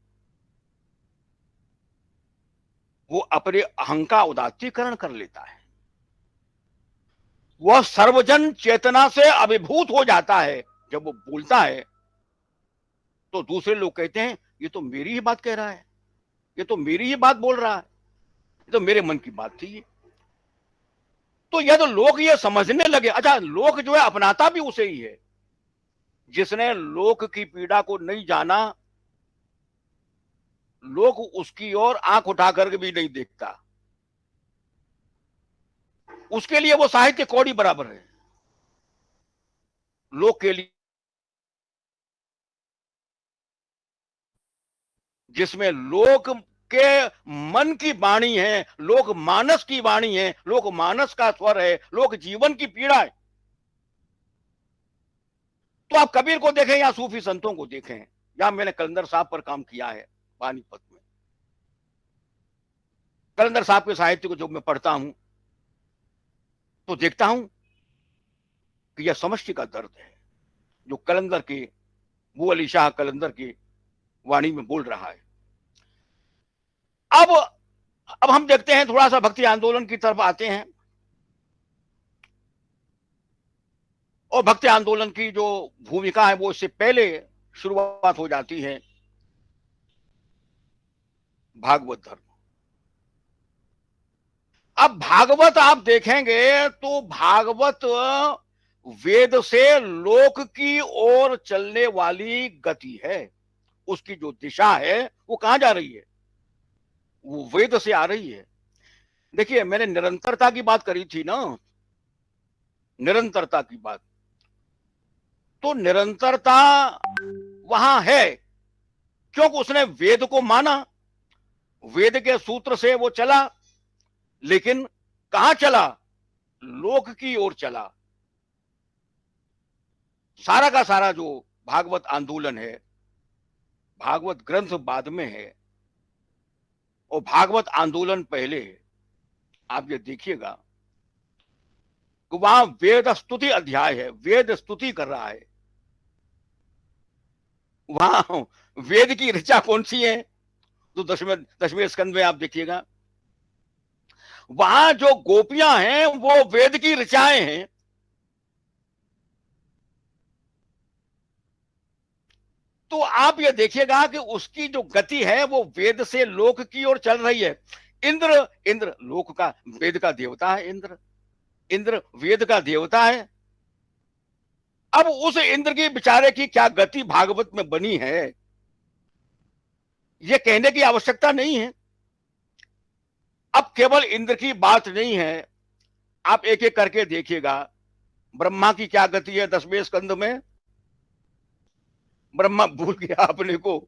वो अपने अहं का उदात्तीकरण कर लेता है। वह सर्वजन चेतना से अभिभूत हो जाता है। जब वो बोलता है तो दूसरे लोग कहते हैं ये तो मेरी ही बात कह रहा है, ये तो मेरी ही बात बोल रहा है, ये तो मेरे मन की बात थी। तो यह तो लोग ये समझने लगे, अच्छा लोग जो है अपनाता भी उसे ही है। जिसने लोक की पीड़ा को नहीं जाना, लोग उसकी ओर आंख उठा करके भी नहीं देखता, उसके लिए वो साहित्य कौड़ी बराबर है। लोक के लिए जिसमें लोक के मन की वाणी है, लोक मानस की वाणी है, लोक मानस का स्वर है, लोक जीवन की पीड़ा है। तो आप कबीर को देखें या सूफी संतों को देखें, या मैंने कलंदर साहब पर काम किया है पानीपत में। कलंदर साहब के साहित्य को जब मैं पढ़ता हूं तो देखता हूं कि यह समष्टि का दर्द है जो कलंदर के, वो अली शाह कलंदर की वाणी में बोल रहा है। अब अब हम देखते हैं, थोड़ा सा भक्ति आंदोलन की तरफ आते हैं, और भक्ति आंदोलन की जो भूमिका है वो इससे पहले शुरुआत हो जाती है भागवत धर्म। अब भागवत आप देखेंगे तो भागवत वेद से लोक की ओर चलने वाली गति है। उसकी जो दिशा है वो कहां जा रही है, वो वेद से आ रही है। देखिए, मैंने निरंतरता की बात करी थी ना, निरंतरता की बात, तो निरंतरता वहां है क्योंकि उसने वेद को माना, वेद के सूत्र से वो चला, लेकिन कहां चला, लोक की ओर चला। सारा का सारा जो भागवत आंदोलन है, भागवत ग्रंथ बाद में है और भागवत आंदोलन पहले है। आप ये देखिएगा कि वहां वेद स्तुति अध्याय है, वेद स्तुति कर रहा है। वहां वेद की ऋचा कौन सी है, तो दसवें स्कंद में आप देखिएगा, वहां जो गोपियां हैं वो वेद की ऋचाएं हैं। तो आप ये देखिएगा कि उसकी जो गति है वो वेद से लोक की ओर चल रही है। इंद्र, इंद्र लोक का, वेद का देवता है। इंद्र, इंद्र वेद का देवता है। अब उस इंद्र की बेचारे की क्या गति भागवत में बनी है, यह कहने की आवश्यकता नहीं है। अब केवल इंद्र की बात नहीं है, आप एक एक करके देखिएगा। ब्रह्मा की क्या गति है 10वें स्कंद में, ब्रह्मा भूल गया अपने को,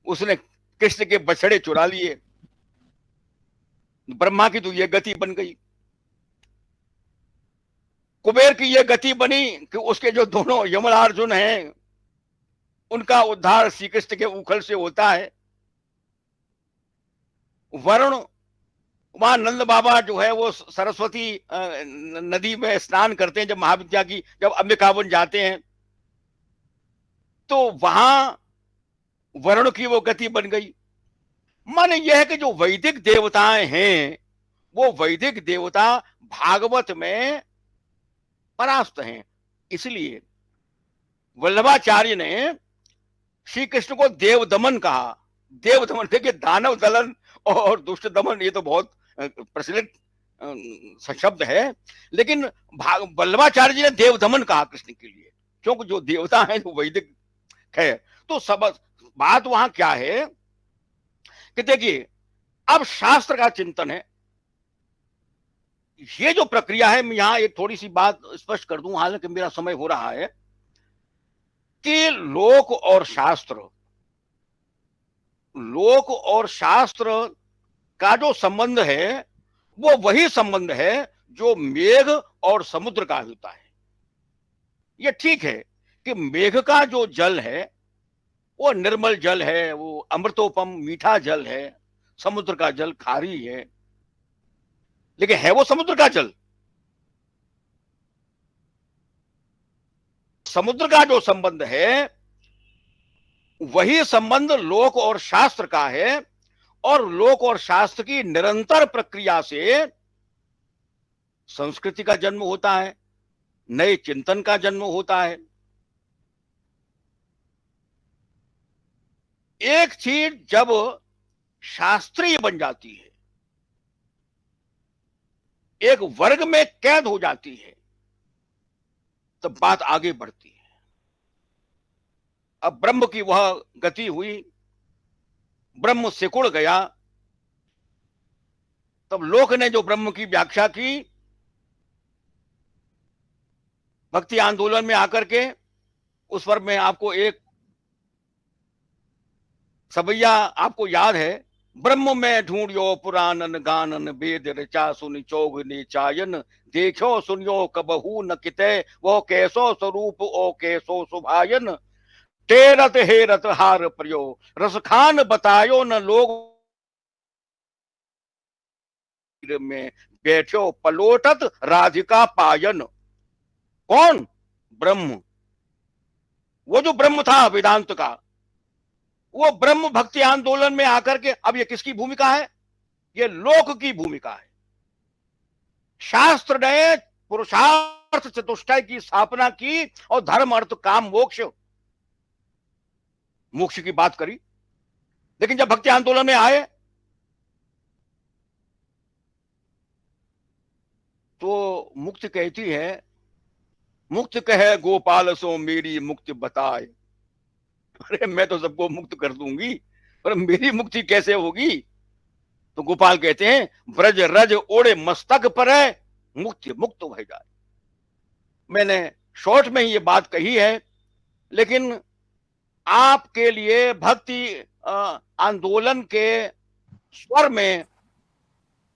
उसने कृष्ण के बछड़े चुरा लिए, ब्रह्मा की तो यह गति बन गई। कुबेर की यह गति बनी कि उसके जो दोनों यमलार्जुन हैं उनका उद्धार श्री कृष्ण के उखल से होता है। वरुण, वहां नंद बाबा जो है वो सरस्वती नदी में स्नान करते हैं, जब महाविद्या की, जब अंबिकावन जाते हैं तो वहां वरुण की वो गति बन गई। माने यह है कि जो वैदिक देवताएं हैं वो वैदिक देवता भागवत में परास्त हैं। इसलिए वल्लभाचार्य ने श्री कृष्ण को देव दमन कहा। देव दमन, देखिए दानव दलन और दुष्ट दमन ये तो बहुत प्रचलित शब्द है, लेकिन वल्लभाचार्य जी ने देव दमन कहा कृष्ण के लिए, क्योंकि जो देवता है वो वैदिक है। तो सब बात वहां क्या है कि देखिए, अब शास्त्र का चिंतन है। ये जो प्रक्रिया है, मैं यहां एक थोड़ी सी बात स्पष्ट कर दूं, हालांकि मेरा समय हो रहा है, कि लोक और शास्त्र, लोक और शास्त्र का जो संबंध है वो वही संबंध है जो मेघ और समुद्र का होता है। ये ठीक है कि मेघ का जो जल है वो निर्मल जल है, वो अमृतोपम मीठा जल है, समुद्र का जल खारी है, लेकिन है वो समुद्र का जल। समुद्र का जो संबंध है वही संबंध लोक और शास्त्र का है, और लोक और शास्त्र की निरंतर प्रक्रिया से संस्कृति का जन्म होता है, नए चिंतन का जन्म होता है। एक चीज जब शास्त्रीय बन जाती है, एक वर्ग में कैद हो जाती है, तब बात आगे बढ़ती है। अब ब्रह्म की वह गति हुई, ब्रह्म सिकुड़ गया, तब लोक ने जो ब्रह्म की व्याख्या की भक्ति आंदोलन में आकर के, उस पर मैं आपको एक सभैया आपको याद है, ब्रह्म में ढूंढियो पुराणन गानन, वेद ऋचा सुनि चौग निचायन, देखो सुनियो कबहू न किते, वो कैसो स्वरूप ओ कैसो सुभायन, टेरत हेरत हार प्रियो, रस खान बतायो न लोग में बैठो पलोटत राधिका पायन। कौन? ब्रह्म। वो जो ब्रह्म था वेदांत का, वो ब्रह्म भक्ति आंदोलन में आकर के, अब ये किसकी भूमिका है? ये लोक की भूमिका है। शास्त्र ने पुरुषार्थ चतुष्टय की स्थापना की और धर्म अर्थ काम मोक्ष, मोक्ष की बात करी। लेकिन जब भक्ति आंदोलन में आए तो मुक्ति कहती है, मुक्त कहे गोपाल सो मेरी मुक्ति बताए। अरे मैं तो सबको मुक्त कर दूंगी, पर मेरी मुक्ति कैसे होगी? तो गोपाल कहते हैं, ब्रज रज ओढ़े मस्तक पर है, मुक्ति मुक्त हो जाए। मैंने शॉर्ट में ही ये बात कही है, लेकिन आपके लिए भक्ति आंदोलन के स्वर में,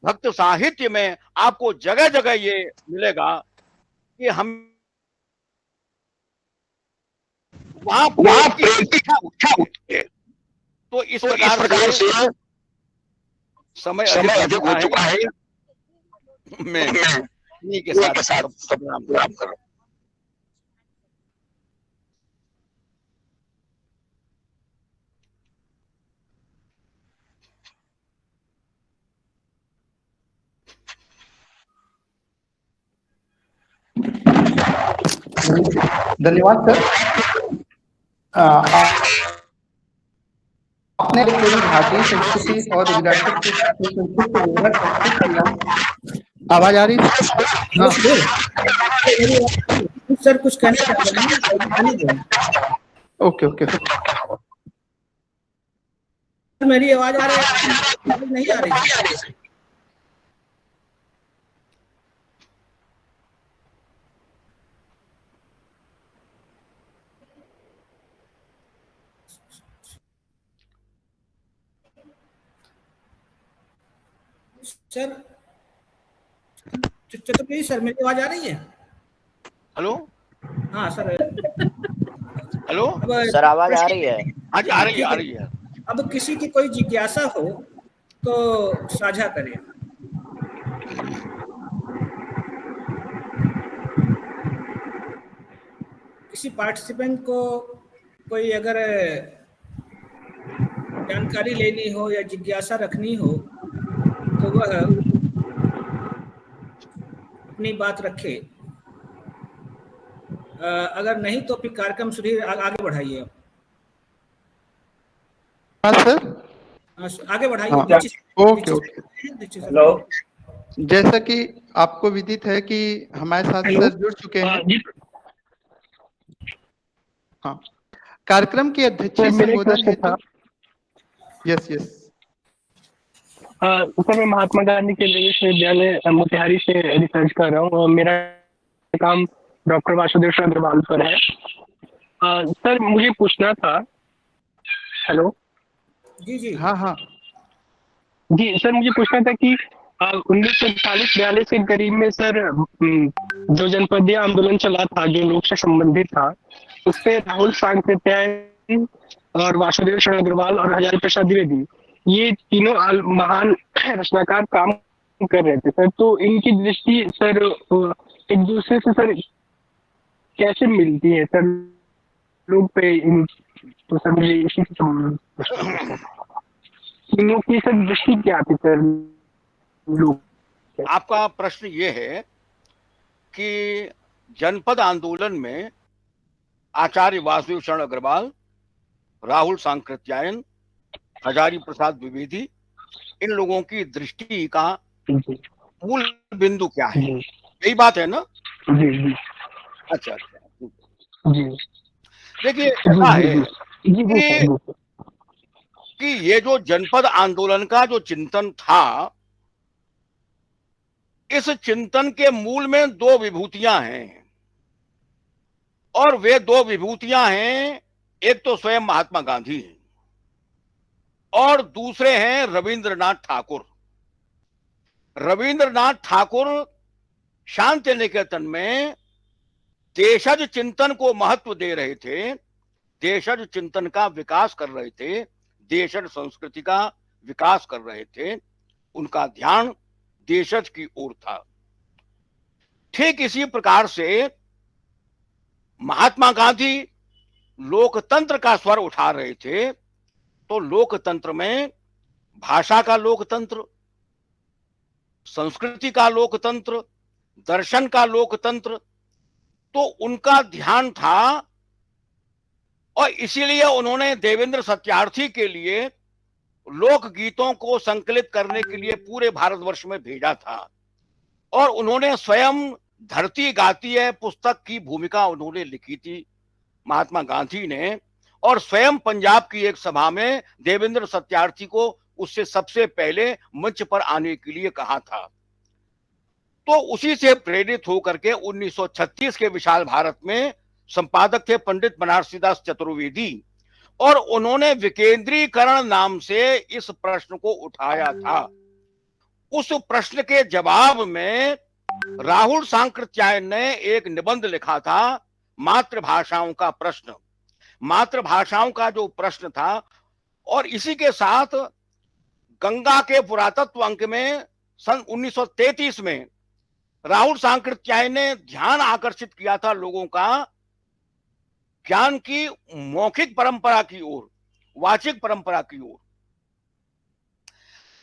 भक्त साहित्य में आपको जगह जगह ये मिलेगा कि हम वहां प्रेम की इच्छा उठती है। तो इस प्रकार से समय अधिक हो चुका है, मैं इन्हीं के साथ प्रणाम करूं। धन्यवाद सर। आपने पूरी भारतीय संस्कृति और विरासत के संस्कृत को विवरण प्रस्तुत किया। आवाज आ रही है? सर कुछ कहना चाहते हैं? Okay okay. मेरी आवाज आ रही है? नहीं आ रही? सर चतुर्वेदी सर, मेरी आवाज आ रही है? हेलो। हाँ सर। हेलो सर, आवाज आ रही है? हाँ जी, आ रही है, आ रही है। अब किसी की कोई जिज्ञासा हो तो साझा करें। किसी पार्टिसिपेंट को कोई अगर जानकारी लेनी हो या जिज्ञासा रखनी हो तो वह अपनी बात रखे। अगर नहीं तो फिर कार्यक्रम सुधीर आगे बढ़ाइए। हाँ सर, आगे बढ़ाइए। Okay okay. हेलो। जैसा कि आपको विदित है कि हमारे साथ सर जुड़ चुके हैं। हाँ, कार्यक्रम की अध्यक्षीय संबोधन हेतु। Yes yes. सर, मैं महात्मा गांधी के विश्वविद्यालय मोतिहारी से रिसर्च कर रहा हूँ और मेरा काम डॉक्टर वासुदेव अग्रवाल पर है। सर मुझे पूछना था। हेलो। जी जी। हाँ हाँ जी सर, मुझे पूछना था कि 1940-42 के करीब में सर जो जनपदीय आंदोलन चला था जो लोक से संबंधित था, उस पे राहुल सांकृत्यायन और वासुदेव अग्रवाल और हजारी प्रसाद द्विवेदी, ये तीनों महान रचनाकार काम कर रहे थे सर। तो इनकी दृष्टि सर एक दूसरे से सर कैसे मिलती है सर लोग पे? इन तो सर मुझे इसी से तीनों की सर दृष्टि क्या थी सर लोग? आपका प्रश्न ये है कि जनपद आंदोलन में आचार्य वासुदेव शरण अग्रवाल, राहुल सांकृत्यायन, हजारी प्रसाद द्विवेदी, इन लोगों की दृष्टि का मूल बिंदु क्या है? यही बात है ना? जी जी। अच्छा जी। देखिए, ऐसा है कि ये जो जनपद आंदोलन का जो चिंतन था, इस चिंतन के मूल में दो विभूतियां हैं, और वे दो विभूतियां हैं, एक तो स्वयं महात्मा गांधी हैं और दूसरे हैं रविंद्रनाथ ठाकुर। रविंद्रनाथ ठाकुर शांति निकेतन में देशज चिंतन को महत्व दे रहे थे, देशज चिंतन का विकास कर रहे थे, देशज संस्कृति का विकास कर रहे थे। उनका ध्यान देशज की ओर था। ठीक इसी प्रकार से महात्मा गांधी लोकतंत्र का स्वर उठा रहे थे। तो लोकतंत्र में भाषा का लोकतंत्र, संस्कृति का लोकतंत्र, दर्शन का लोकतंत्र, तो उनका ध्यान था। और इसीलिए उन्होंने देवेंद्र सत्यार्थी के लिए लोकगीतों को संकलित करने के लिए पूरे भारतवर्ष में भेजा था। और उन्होंने स्वयं धरती गाती है पुस्तक की भूमिका उन्होंने लिखी थी, महात्मा गांधी ने। और स्वयं पंजाब की एक सभा में देवेंद्र सत्यार्थी को उससे सबसे पहले मंच पर आने के लिए कहा था। तो उसी से प्रेरित होकर के 1936 के विशाल भारत में संपादक थे पंडित बनारसी दास चतुर्वेदी, और उन्होंने विकेंद्रीकरण नाम से इस प्रश्न को उठाया था। उस प्रश्न के जवाब में राहुल सांकृत्यायन ने एक निबंध लिखा था, मातृभाषाओं का प्रश्न। मातृभाषाओं का जो प्रश्न था, और इसी के साथ गंगा के पुरातत्व अंक में सन 1933 में राहुल सांकृत्यायन ने ध्यान आकर्षित किया था लोगों का ज्ञान की मौखिक परंपरा की ओर, वाचिक परंपरा की ओर।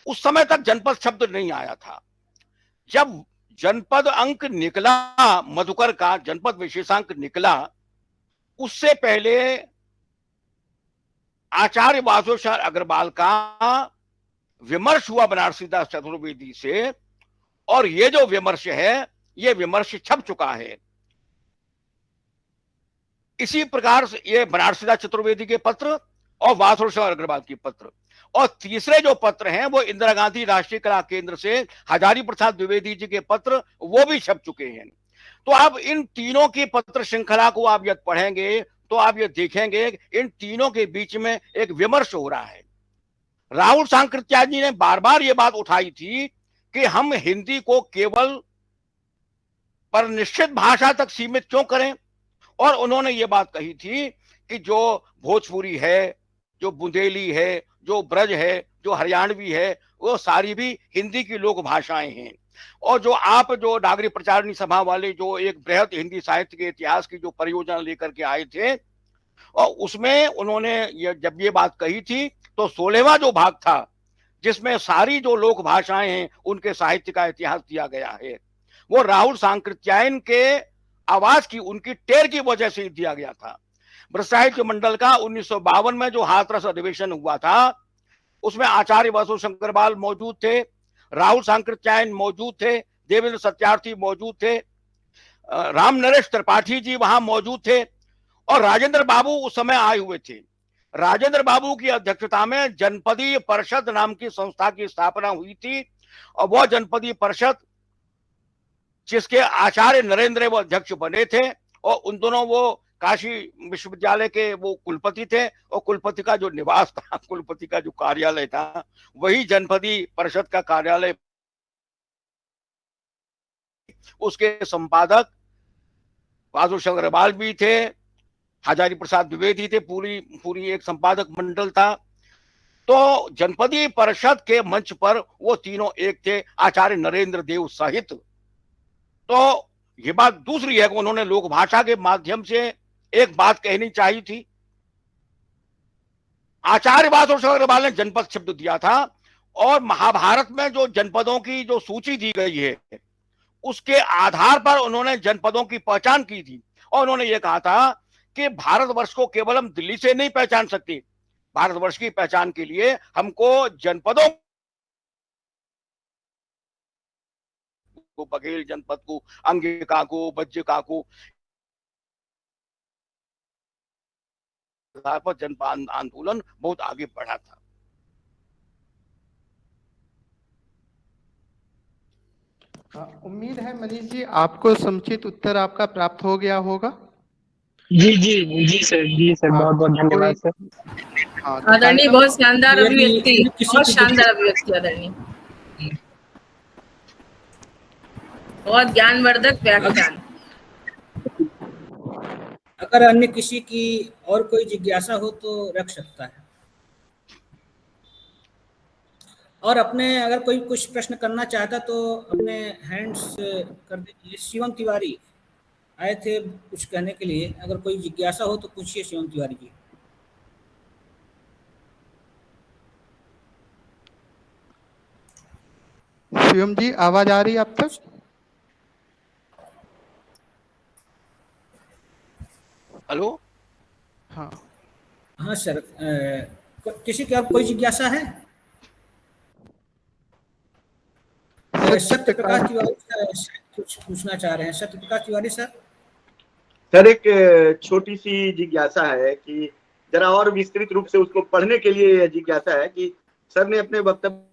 उस समय तक जनपद शब्द नहीं आया था। जब जनपद अंक निकला, मधुकर का जनपद विशेषांक निकला, उससे पहले आचार्य वासुदेव अग्रवाल का विमर्श हुआ बनारसी दास चतुर्वेदी से, और ये जो विमर्श है, ये विमर्श छप चुका है। इसी प्रकार से ये बनारसी दास चतुर्वेदी के पत्र और वासुदेव अग्रवाल के पत्र, और तीसरे जो पत्र हैं वो इंदिरा गांधी राष्ट्रीय कला केंद्र से हजारी प्रसाद द्विवेदी जी के पत्र, वो भी छप चुके हैं। तो अब इन तीनों की पत्र श्रृंखला को आप यदि पढ़ेंगे तो आप ये देखेंगे इन तीनों के बीच में एक विमर्श हो रहा है। राहुल सांकृत्यायन जी ने बार बार ये बात उठाई थी कि हम हिंदी को केवल पर निश्चित भाषा तक सीमित क्यों करें, और उन्होंने ये बात कही थी कि जो भोजपुरी है, जो बुंदेली है, जो ब्रज है, जो हरियाणवी है, वो सारी भी हिंदी की लोक भाषाएं हैं। और जो आप जो नागरिक प्रचारणी सभा वाले जो एक बृहद हिंदी साहित्य के इतिहास की जो परियोजना लेकर के आए थे, और उसमें उन्होंने जब ये बात कही थी तो 16वां जो भाग था जिसमें सारी जो लोक भाषाएं हैं उनके साहित्य का इतिहास दिया गया है, वो राहुल सांकृत्यायन के आवाज की, उनकी टेर की वजह से दिया गया था। ब्रज साहित्य मंडल का 1952 में जो हाथरस अधिवेशन हुआ था, उसमें आचार्य वासुदेव अग्रवाल मौजूद थे, राहुल सांकृत्यायन मौजूद थे, देवेंद्र सत्यार्थी मौजूद थे, राम नरेश त्रिपाठी जी वहां मौजूद थे, और राजेंद्र बाबू उस समय आए हुए थे। राजेंद्र बाबू की अध्यक्षता में जनपदीय परिषद नाम की संस्था की स्थापना हुई थी, और वह जनपदीय परिषद जिसके आचार्य नरेंद्र वो अध्यक्ष बने थे, और उन दोनों वो काशी विश्वविद्यालय के वो कुलपति थे, और कुलपति का जो निवास था, कुलपति का जो कार्यालय था, वही जनपदीय परिषद का कार्यालय। उसके संपादक वासुदेव अग्रवाल भी थे, हजारी प्रसाद द्विवेदी थे, पूरी एक संपादक मंडल था। तो जनपदीय परिषद के मंच पर वो तीनों एक थे, आचार्य नरेंद्र देव सहित। तो ये बात दूसरी है कि उन्होंने लोक भाषा के माध्यम से एक बात कहनी चाहिए थी। आचार्य वासुदेव अग्रवाल ने जनपद शब्द दिया था, और महाभारत में जो जनपदों की जो सूची दी गई है उसके आधार पर उन्होंने जनपदों की पहचान की थी, और उन्होंने ये कहा था कि भारतवर्ष को केवल हम दिल्ली से नहीं पहचान सकते, भारतवर्ष की पहचान के लिए हमको जनपदों को, बघेल जनपद को, अंगिका को, बज्जिका को, पर जनपद आंदोलन बहुत आगे बढ़ा था। उम्मीद है मनीष जी आपको समुचित उत्तर आपका प्राप्त हो गया होगा। जी जी जी सर, जी सर, बहुत बहुत धन्यवाद सर। हाँ, आदरणीय, बहुत शानदार यदि अभिव्यक्ति, किसी बहुत की शानदार अभिव्यक्ति आदरणीय, बहुत ज्ञानवर्धक व्याख्यान। अगर अन्य किसी की और कोई जिज्ञासा हो तो रख सकता है। और अपने अगर कोई कुछ प्रश्न करना चाहता तो अपने हैंड्स कर दीजिए। शिवम तिवारी आए थे कुछ कहने के लिए, अगर कोई जिज्ञासा हो तो पूछिए शिवम तिवारी जी। शिवम जी, आवाज आ रही है आप तक? हेलो। हाँ हाँ सर, किसी की और कोई जिज्ञासा है? सत्य प्रकाश तिवारी सर कुछ पूछना चाह रहे हैं। सत्य प्रकाश तिवारी सर। सर, एक छोटी सी जिज्ञासा है कि जरा और विस्तृत रूप से उसको पढ़ने के लिए यह जिज्ञासा है कि सर ने अपने वक्तव्य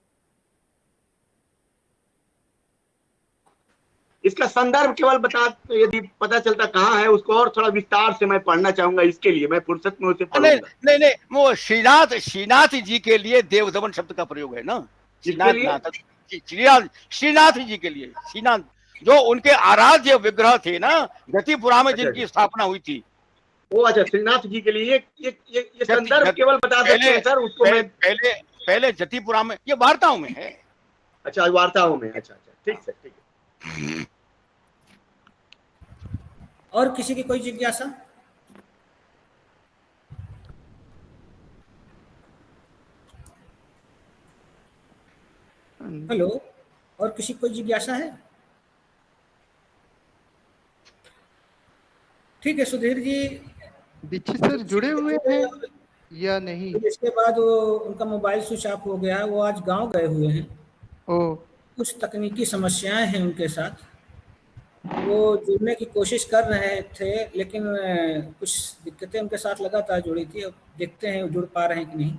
इसका संदर्भ केवल बता, यदि पता चलता कहाँ है उसको और थोड़ा विस्तार से मैं पढ़ना चाहूंगा। इसके लिए मैं फुर्सत में उसे नहीं पढ़ूंगा। नहीं नहीं, वो श्रीनाथ जी के लिए देवदमन शब्द का प्रयोग है ना। किसके लिए? श्रीनाथ जी के लिए। श्रीनाथ जो उनके आराध्य विग्रह थे ना, गतिपुरा में अच्छा जिनकी स्थापना हुई थी। वो अच्छा, श्रीनाथ जी के लिए ये संदर्भ केवल बता सकते हैं सर उसको? मैं पहले जतिपुरा में, ये वार्ताओं में है। अच्छा, वार्ताओं में। अच्छा अच्छा, ठीक सर, ठीक है। और किसी की कोई जिज्ञासा? हेलो, और किसी कोई जिज्ञासा है? ठीक है सुधीर जी। दीक्षित सर जुड़े हुए हैं या नहीं? तो इसके बाद वो उनका मोबाइल स्विच ऑफ हो गया है, वो आज गांव गए हुए हैं। ओ, कुछ तकनीकी समस्याएं हैं उनके साथ, वो जुड़ने की कोशिश कर रहे थे लेकिन कुछ दिक्कतें उनके साथ लगातार जुड़ी थी। अब देखते हैं जुड़ पा रहे हैं कि नहीं।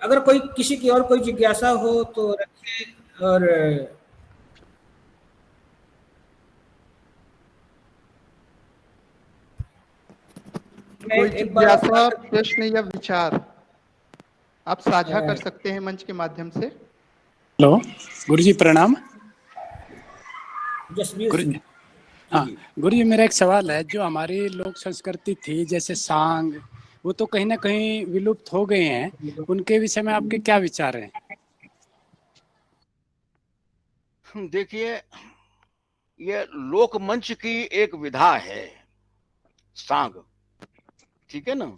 अगर कोई किसी की और कोई जिज्ञासा हो तो रखें। और कोई एक बार जिज्ञासा, प्रश्न या विचार आप साझा कर सकते हैं मंच के माध्यम से। हेलो गुरु जी, प्रणाम। जसवीर गुरु सिंह। हाँ गुरु जी, मेरा एक सवाल है। जो हमारी लोक संस्कृति थी, जैसे सांग, वो तो कहीं ना कहीं विलुप्त हो गए हैं। उनके विषय में आपके क्या विचार हैं? देखिए, ये लोकमंच की एक विधा है सांग, ठीक है ना।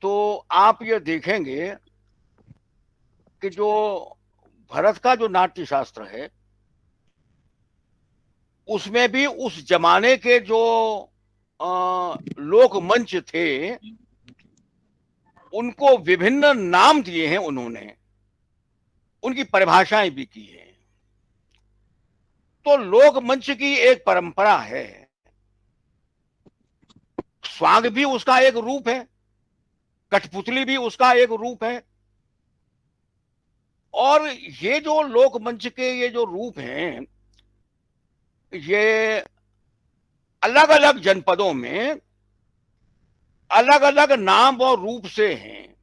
तो आप ये देखेंगे कि जो भरत का जो नाट्य शास्त्र है, उसमें भी उस जमाने के जो लोकमंच थे, उनको विभिन्न नाम दिए हैं उन्होंने, उनकी परिभाषाएं भी की हैं। तो लोकमंच की एक परंपरा है, स्वांग भी उसका एक रूप है, कठपुतली भी उसका एक रूप है। और ये जो लोकमंच के ये जो रूप हैं, ये अलग अलग जनपदों में अलग अलग नाम और रूप से हैं।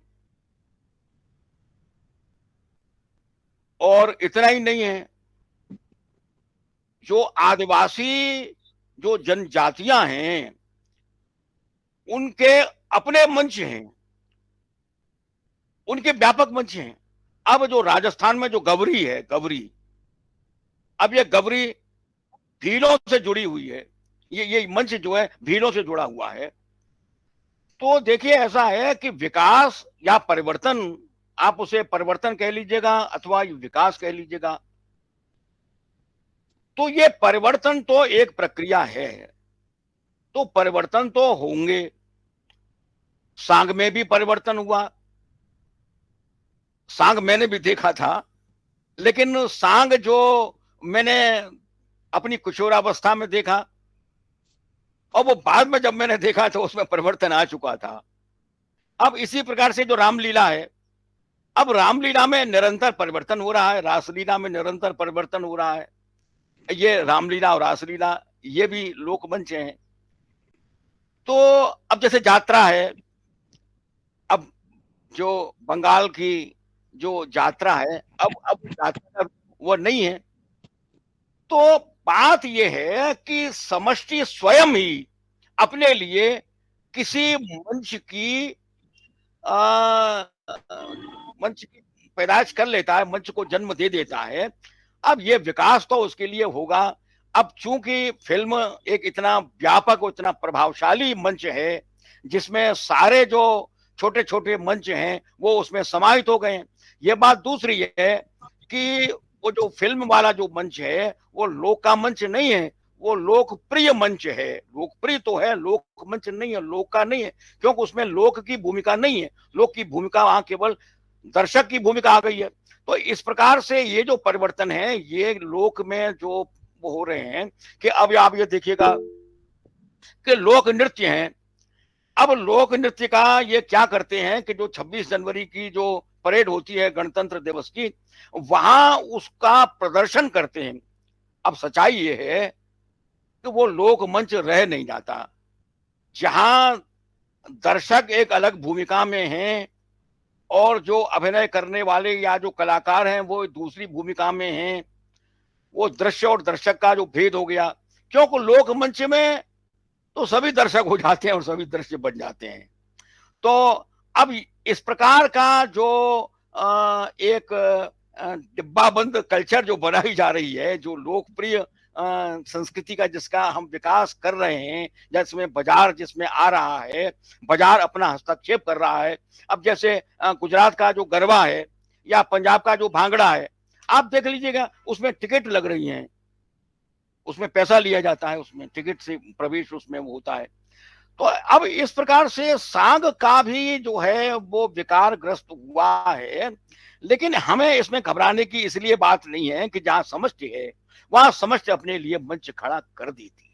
और इतना ही नहीं है, जो आदिवासी जो जनजातियां हैं, उनके अपने मंच हैं, उनके व्यापक मंच हैं। अब जो राजस्थान में जो गवरी है, गवरी, अब ये गवरी भीलों से जुड़ी हुई है। ये मंच जो है भीलों से जुड़ा हुआ है। तो देखिए, ऐसा है कि विकास या परिवर्तन, आप उसे परिवर्तन कह लीजिएगा अथवा विकास कह लीजिएगा, तो ये परिवर्तन तो एक प्रक्रिया है। तो परिवर्तन तो होंगे। सांग में भी परिवर्तन हुआ, सांग मैंने भी देखा था, लेकिन सांग जो मैंने अपनी किशोरावस्था में देखा, और वो बाद में जब मैंने देखा तो उसमें परिवर्तन आ चुका था। अब इसी प्रकार से जो रामलीला है, अब रामलीला में निरंतर परिवर्तन हो रहा है, रासलीला में निरंतर परिवर्तन हो रहा है। ये रामलीला और रासलीला ये भी लोकमंच हैं। तो अब जैसे यात्रा है, जो बंगाल की जो यात्रा है, अब यात्रा वो नहीं है। तो बात ये है कि समष्टि स्वयं ही अपने लिए किसी आ, मंच की पैदाइश कर लेता है, मंच को जन्म दे देता है। अब ये विकास तो उसके लिए होगा। अब चूंकि फिल्म एक इतना व्यापक और इतना प्रभावशाली मंच है, जिसमें सारे जो छोटे छोटे मंच हैं वो उसमें समाहित हो गए हैं। ये बात दूसरी है कि वो जो फिल्म वाला जो मंच है वो लोक का मंच नहीं है, वो लोकप्रिय मंच है। लोकप्रिय तो है, लोक मंच नहीं है, लोक का नहीं है, क्योंकि उसमें लोक की भूमिका नहीं है। लोक की भूमिका वहां केवल दर्शक की भूमिका आ गई है। तो इस प्रकार से ये जो परिवर्तन है ये लोक में जो वो हो रहे हैं कि अब आप ये देखिएगा कि लोक नृत्य हैं। अब लोक नृत्य का ये क्या करते हैं कि जो 26 जनवरी की जो परेड होती है गणतंत्र दिवस की, वहां उसका प्रदर्शन करते हैं। अब सच्चाई ये है कि वो लोक मंच रह नहीं जाता। जहां दर्शक एक अलग भूमिका में हैं और जो अभिनय करने वाले या जो कलाकार हैं वो दूसरी भूमिका में हैं, वो दृश्य और दर्शक का जो भेद हो गया। क्योंकि लोक मंच में तो सभी दर्शक हो जाते हैं और सभी दृश्य बन जाते हैं। तो अब इस प्रकार का जो एक डिब्बा बंद कल्चर जो बनाई जा रही है, जो लोकप्रिय संस्कृति का जिसका हम विकास कर रहे हैं, जिसमें बाजार जिसमें आ रहा है, बाजार अपना हस्तक्षेप कर रहा है। अब जैसे गुजरात का जो गरबा है या पंजाब का जो भांगड़ा है, आप देख लीजिएगा उसमें टिकट लग रही हैं, उसमें पैसा लिया जाता है, उसमें टिकट से प्रवेश उसमें होता है। तो अब इस प्रकार से सांग का भी जो है वो विकार ग्रस्त हुआ है। लेकिन हमें इसमें घबराने की इसलिए बात नहीं है कि जहां समष्टि है वहां समष्टि अपने लिए मंच खड़ा कर देती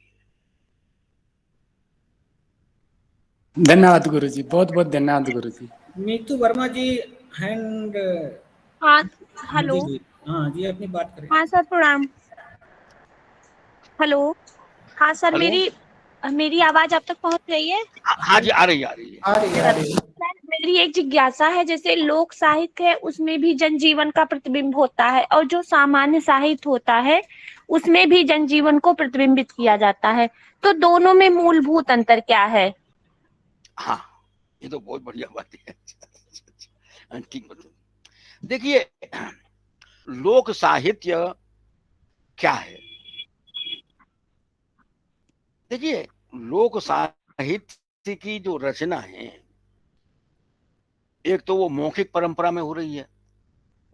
है। धन्यवाद गुरुजी, बहुत बहुत धन्यवाद गुरुजी। नीतू वर्मा जी हैंड। हाँ हेलो। हाँ जी, अपनी बात करें। हाँ सर प्रणाम। हेलो। हाँ सर, हेलो? मेरी आवाज आप तक पहुंच रही है? हाँ जी, आ रही है। सर मेरी एक जिज्ञासा है, जैसे लोक साहित्य है उसमें भी जनजीवन का प्रतिबिंब होता है और जो सामान्य साहित्य होता है उसमें भी जनजीवन को प्रतिबिंबित किया जाता है, तो दोनों में मूलभूत अंतर क्या है? हाँ, ये तो बहुत बढ़िया बात है। ठीक बताओ। देखिए, लोक साहित्य क्या है? देखिए, लोक साहित्य की जो रचना है, एक तो वो मौखिक परंपरा में हो रही है,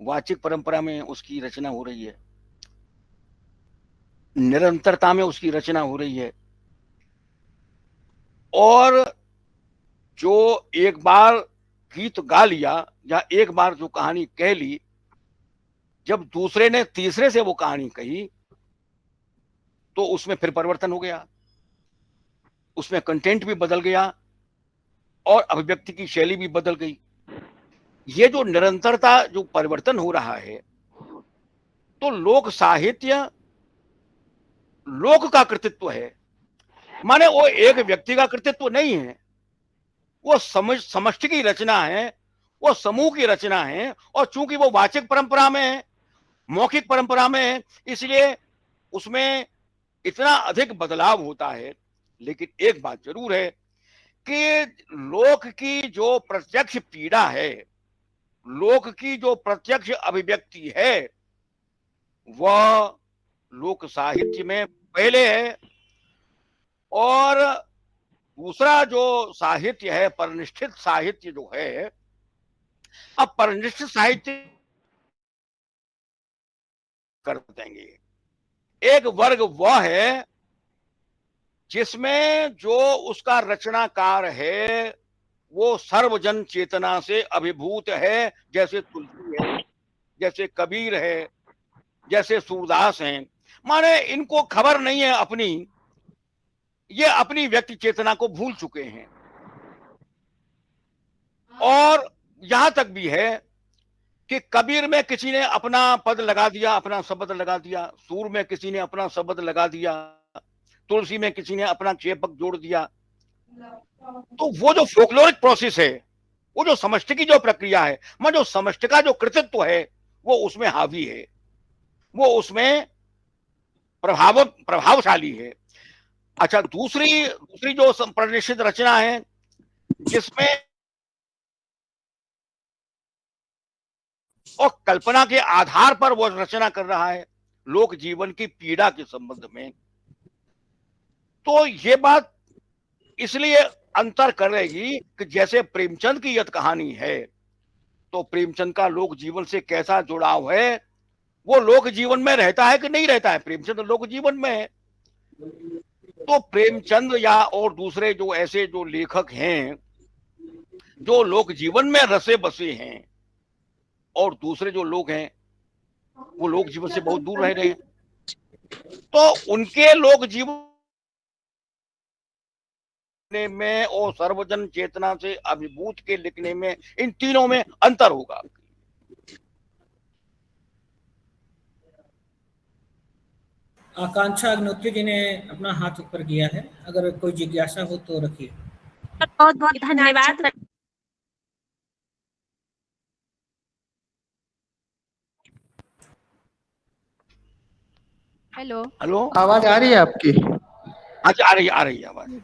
वाचिक परंपरा में उसकी रचना हो रही है, निरंतरता में उसकी रचना हो रही है, और जो एक बार गीत गा लिया या एक बार जो कहानी कह ली, जब दूसरे ने तीसरे से वो कहानी कही तो उसमें फिर परिवर्तन हो गया, उसमें कंटेंट भी बदल गया और अभिव्यक्ति की शैली भी बदल गई। ये जो निरंतरता जो परिवर्तन हो रहा है, तो लोक साहित्य लोक का कृतित्व है। माने वो एक व्यक्ति का कृतित्व नहीं है, वो समष्टि की रचना है, वो समूह की रचना है। और चूंकि वो वाचिक परंपरा में है, मौखिक परंपरा में है, इसलिए उसमें इतना अधिक बदलाव होता है। लेकिन एक बात जरूर है कि लोक की जो प्रत्यक्ष पीड़ा है, लोक की जो प्रत्यक्ष अभिव्यक्ति है, वह लोक साहित्य में पहले है। और दूसरा जो साहित्य है, परिनिष्ठित साहित्य जो है, अब परिनिष्ठित साहित्य कर देंगे। एक वर्ग वह है जिसमें जो उसका रचनाकार है वो सर्वजन चेतना से अभिभूत है, जैसे तुलसी है, जैसे कबीर है, जैसे सूरदास हैं। माने इनको खबर नहीं है अपनी, ये अपनी व्यक्ति चेतना को भूल चुके हैं। और यहां तक भी है कि कबीर में किसी ने अपना पद लगा दिया, अपना शब्द लगा दिया, सूर में किसी ने अपना शब्द लगा दिया, तुलसी में किसी ने अपना चेपक जोड़ दिया। तो वो जो फोकलोरिक प्रोसेस है, वो जो समष्टि की जो प्रक्रिया है, जो समष्टि का जो कृतित्व है वो उसमें हावी है, वो उसमें प्रभावशाली है। अच्छा, दूसरी दूसरी जो प्रणिश्चित रचना है जिसमें और कल्पना के आधार पर वो रचना कर रहा है लोक जीवन की पीड़ा के संबंध में, तो ये बात इसलिए अंतर करेगी कि जैसे प्रेमचंद की यह कहानी है, तो प्रेमचंद का लोक जीवन से कैसा जुड़ाव है, वो लोक जीवन में रहता है कि नहीं रहता है, प्रेमचंद लोक जीवन में है। तो प्रेमचंद या और दूसरे जो ऐसे जो लेखक हैं जो लोक जीवन में रसे बसे हैं, और दूसरे जो लोग हैं वो लोक जीवन से बहुत दूर रह रहे हैं, तो उनके लोक जीवन में और सर्वजन चेतना से अभिभूत के लिखने में, इन तीनों में अंतर होगा। आकांक्षा अग्निहोत्री जी ने अपना हाथ ऊपर किया है, अगर कोई जिज्ञासा हो तो रखिए। बहुत बहुत धन्यवाद। हेलो हेलो, आवाज आ रही है आपकी? अच्छा, आ रही है आवाज।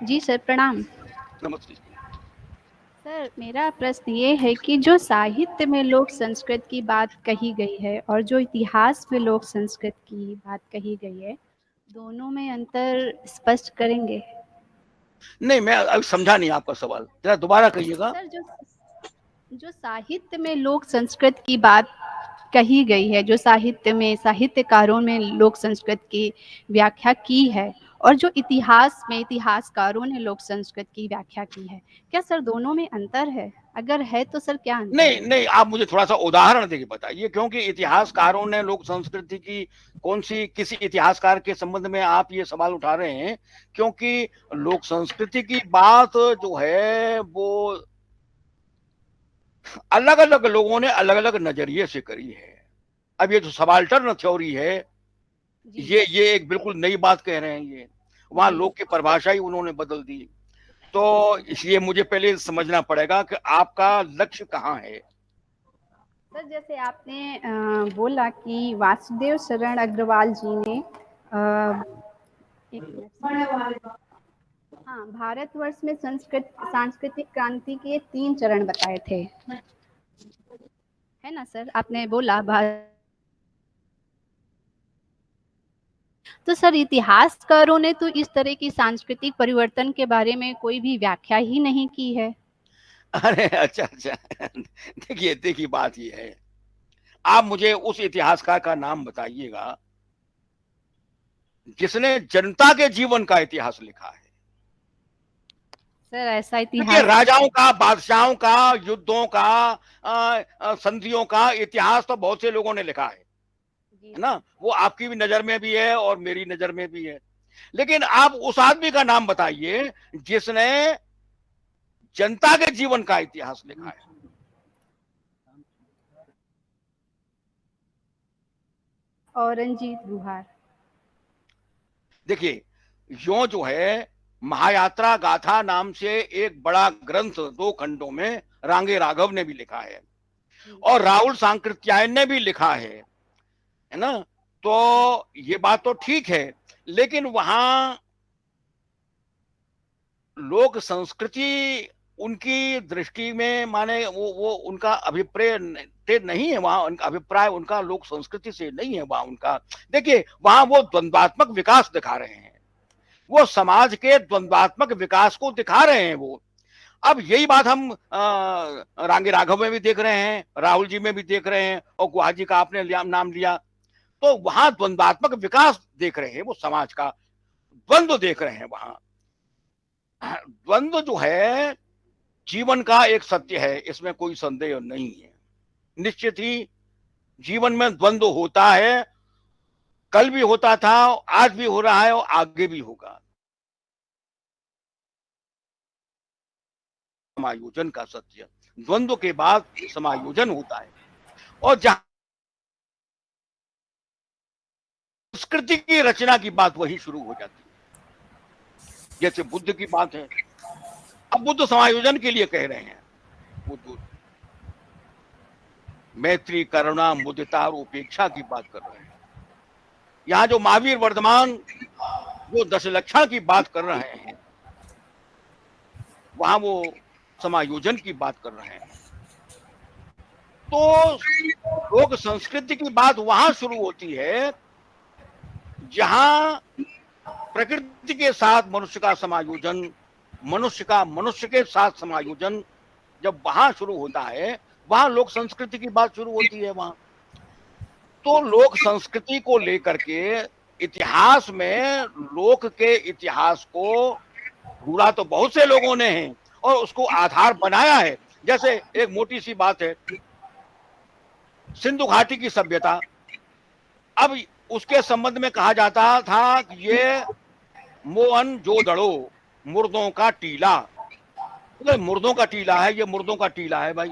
जी सर, प्रणाम। नमस्ते सर, मेरा प्रश्न ये है कि जो साहित्य में लोक संस्कृत की बात कही गई है और जो इतिहास में लोक संस्कृत की बात कही गई है, दोनों में अंतर स्पष्ट करेंगे? नहीं, मैं अभी समझा नहीं आपका सवाल, जरा दोबारा कहिएगा। सर, जो साहित्य में लोक संस्कृत की बात कही गई है, जो साहित्य में साहित्यकारों में लोक संस्कृत की व्याख्या की है, और जो इतिहास में इतिहासकारों ने लोक संस्कृत की व्याख्या की है, क्या सर दोनों में अंतर है? अगर है तो सर क्या अंतर नहीं है? नहीं, आप मुझे थोड़ा सा उदाहरण देके बताइए, क्योंकि इतिहासकारों ने लोक संस्कृति की कौन सी, किसी इतिहासकार के संबंध में आप ये सवाल उठा रहे हैं? क्योंकि लोक संस्कृति की बात जो है वो अलग अलग लोगों ने अलग अलग नजरिए से करी है। अब ये जो सबाल्टर्न थ्योरी है, ये एक बिल्कुल नई बात कह रहे हैं, ये वहां लोक की परिभाषा ही उन्होंने बदल दी। तो इसलिए मुझे पहले समझना पड़ेगा कि आपका लक्ष्य कहाँ है। सर, जैसे आपने बोला कि वासुदेव शरण अग्रवाल जी ने एक मिनट, हाँ, भारतवर्ष में सांस्कृतिक क्रांति के 3 चरण बताए थे, है ना सर? आपने बोला तो सर इतिहासकारों ने तो इस तरह की सांस्कृतिक परिवर्तन के बारे में कोई भी व्याख्या ही नहीं की है। अरे अच्छा, देखिए बात ये है, आप मुझे उस इतिहासकार का नाम बताइएगा जिसने जनता के जीवन का इतिहास लिखा है। सर, ऐसा देखिए, राजाओं का, बादशाहों का, युद्धों का, संधियों का इतिहास तो बहुत से लोगों ने लिखा है ना, वो आपकी भी नजर में भी है और मेरी नजर में भी है, लेकिन आप उस आदमी का नाम बताइए जिसने जनता के जीवन का इतिहास लिखा है। औरंगजेब गुहार। देखिए, यो जो है महायात्रा गाथा नाम से एक बड़ा ग्रंथ 2 खंडों में रांगे राघव ने भी लिखा है और राहुल सांकृत्यायन ने भी लिखा है ना, तो ये बात तो ठीक है, लेकिन वहां लोक संस्कृति उनकी दृष्टि में माने वो उनका अभिप्राय नहीं है, वहां उनका अभिप्राय उनका लोक संस्कृति से नहीं है वहां उनका। देखिए, वहां वो द्वंद्वात्मक विकास दिखा रहे हैं, वो समाज के द्वंद्वात्मक विकास को दिखा रहे हैं वो। अब यही बात हम रांगे राघव में भी देख रहे हैं, राहुल जी में भी देख रहे हैं, और गुहा जी का आपने नाम लिया, तो वहां द्वंद्वात्मक विकास देख रहे हैं, वो समाज का द्वंद्व देख रहे हैं। वहां द्वंद्व जो है जीवन का एक सत्य है, इसमें कोई संदेह नहीं है। निश्चित ही जीवन में द्वंद्व होता है, कल भी होता था, आज भी हो रहा है और आगे भी होगा। समायोजन का सत्य, द्वंद्व के बाद समायोजन होता है, और जहां संस्कृति की रचना की बात वही शुरू हो जाती है। जैसे बुद्ध की बात है, अब बुद्ध समायोजन के लिए कह रहे हैं, वो जो मैत्री, करुणा, मुदिता और उपेक्षा की बात कर रहे हैं। यहाँ जो महावीर वर्धमान जो दशलक्षण की बात कर रहे हैं, वहां वो समायोजन की बात कर रहे हैं। तो लोक संस्कृति की बात वहां शुरू होती है जहां प्रकृति के साथ मनुष्य का समायोजन, मनुष्य का मनुष्य के साथ समायोजन जब वहां शुरू होता है, वहां लोक संस्कृति की बात शुरू होती है वहां। तो लोक संस्कृति को लेकर के इतिहास में लोक के इतिहास को ढूंढा तो बहुत से लोगों ने है और उसको आधार बनाया है। जैसे एक मोटी सी बात है, सिंधु घाटी की सभ्यता। अब उसके संबंध में कहा जाता था कि ये मोहन जोदड़ो, मुर्दों का टीला। तो मुर्दों का टीला है, ये मुर्दों का टीला है भाई।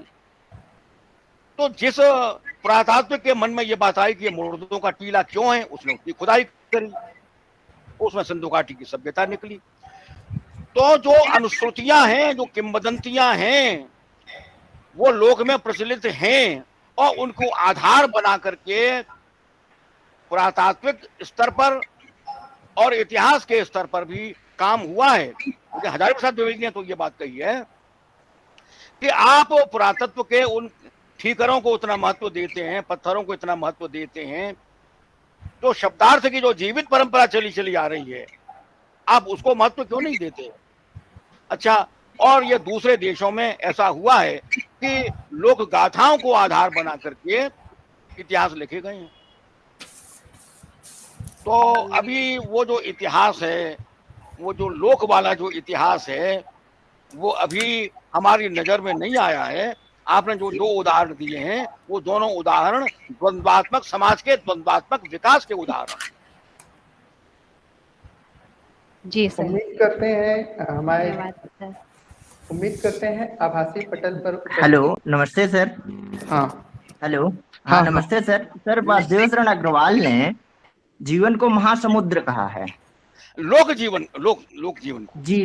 तो जिस पुरातात्विक के मन में ये बात आई कि ये मुर्दों का टीला क्यों है, उसने उसकी खुदाई करी, उसमें सिंधु घाटी की सभ्यता निकली। तो जो अनुश्रुतियां हैं, जो किंवदंतियां हैं, वो लोक में प्रचलित हैं और उनको आधार बना करके पुरातात्विक स्तर पर और इतिहास के स्तर पर भी काम हुआ है। क्योंकि हजारी प्रसाद द्विवेदी ने तो ये बात कही है कि आप पुरातत्व के उन ठीकरों को उतना महत्व देते हैं, पत्थरों को इतना महत्व देते हैं, तो शब्दार्थ की जो जीवित परंपरा चली चली आ रही है, आप उसको महत्व क्यों नहीं देते? अच्छा, और ये दूसरे देशों में ऐसा हुआ है कि लोक गाथाओं को आधार बना करके इतिहास लिखे गए हैं। तो अभी वो जो इतिहास है, वो जो लोक वाला जो इतिहास है, वो अभी हमारी नजर में नहीं आया है। आपने जो दो उदाहरण दिए हैं, वो दोनों उदाहरण द्वंद्वात्मक समाज के द्वंद्वात्मक विकास के उदाहरण। जी सर, उम्मीद करते हैं आभासी पटल पर। हेलो, नमस्ते सर। हाँ हेलो, हाँ नमस्ते सर। सर वासुदेव शरण अग्रवाल ने जीवन को महासमुद्र कहा है। लोक जीवन, लोक जीवन जी,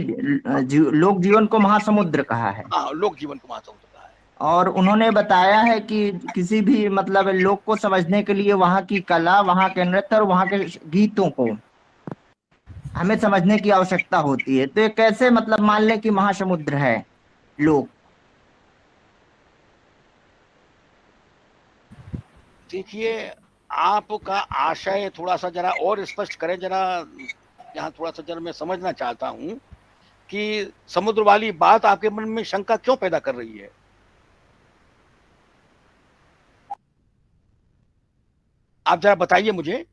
लोक जीवन को महासमुद्र कहा है। हाँ, लोक जीवन को महासमुद्र कहा है। और उन्होंने बताया है कि किसी भी मतलब लोक को समझने के लिए वहाँ की कला, वहाँ के नृत्य और वहाँ के गीतों को हमें समझने की आवश्यकता होती है। तो ये कैसे मतलब मान लें कि महासमुद्र है लोक? देखिए, आपका आशय थोड़ा सा जरा और स्पष्ट करें जरा। यहाँ थोड़ा सा जरा मैं समझना चाहता हूँ कि समुद्र वाली बात आपके मन में शंका क्यों पैदा कर रही है? आप जरा बताइए मुझे।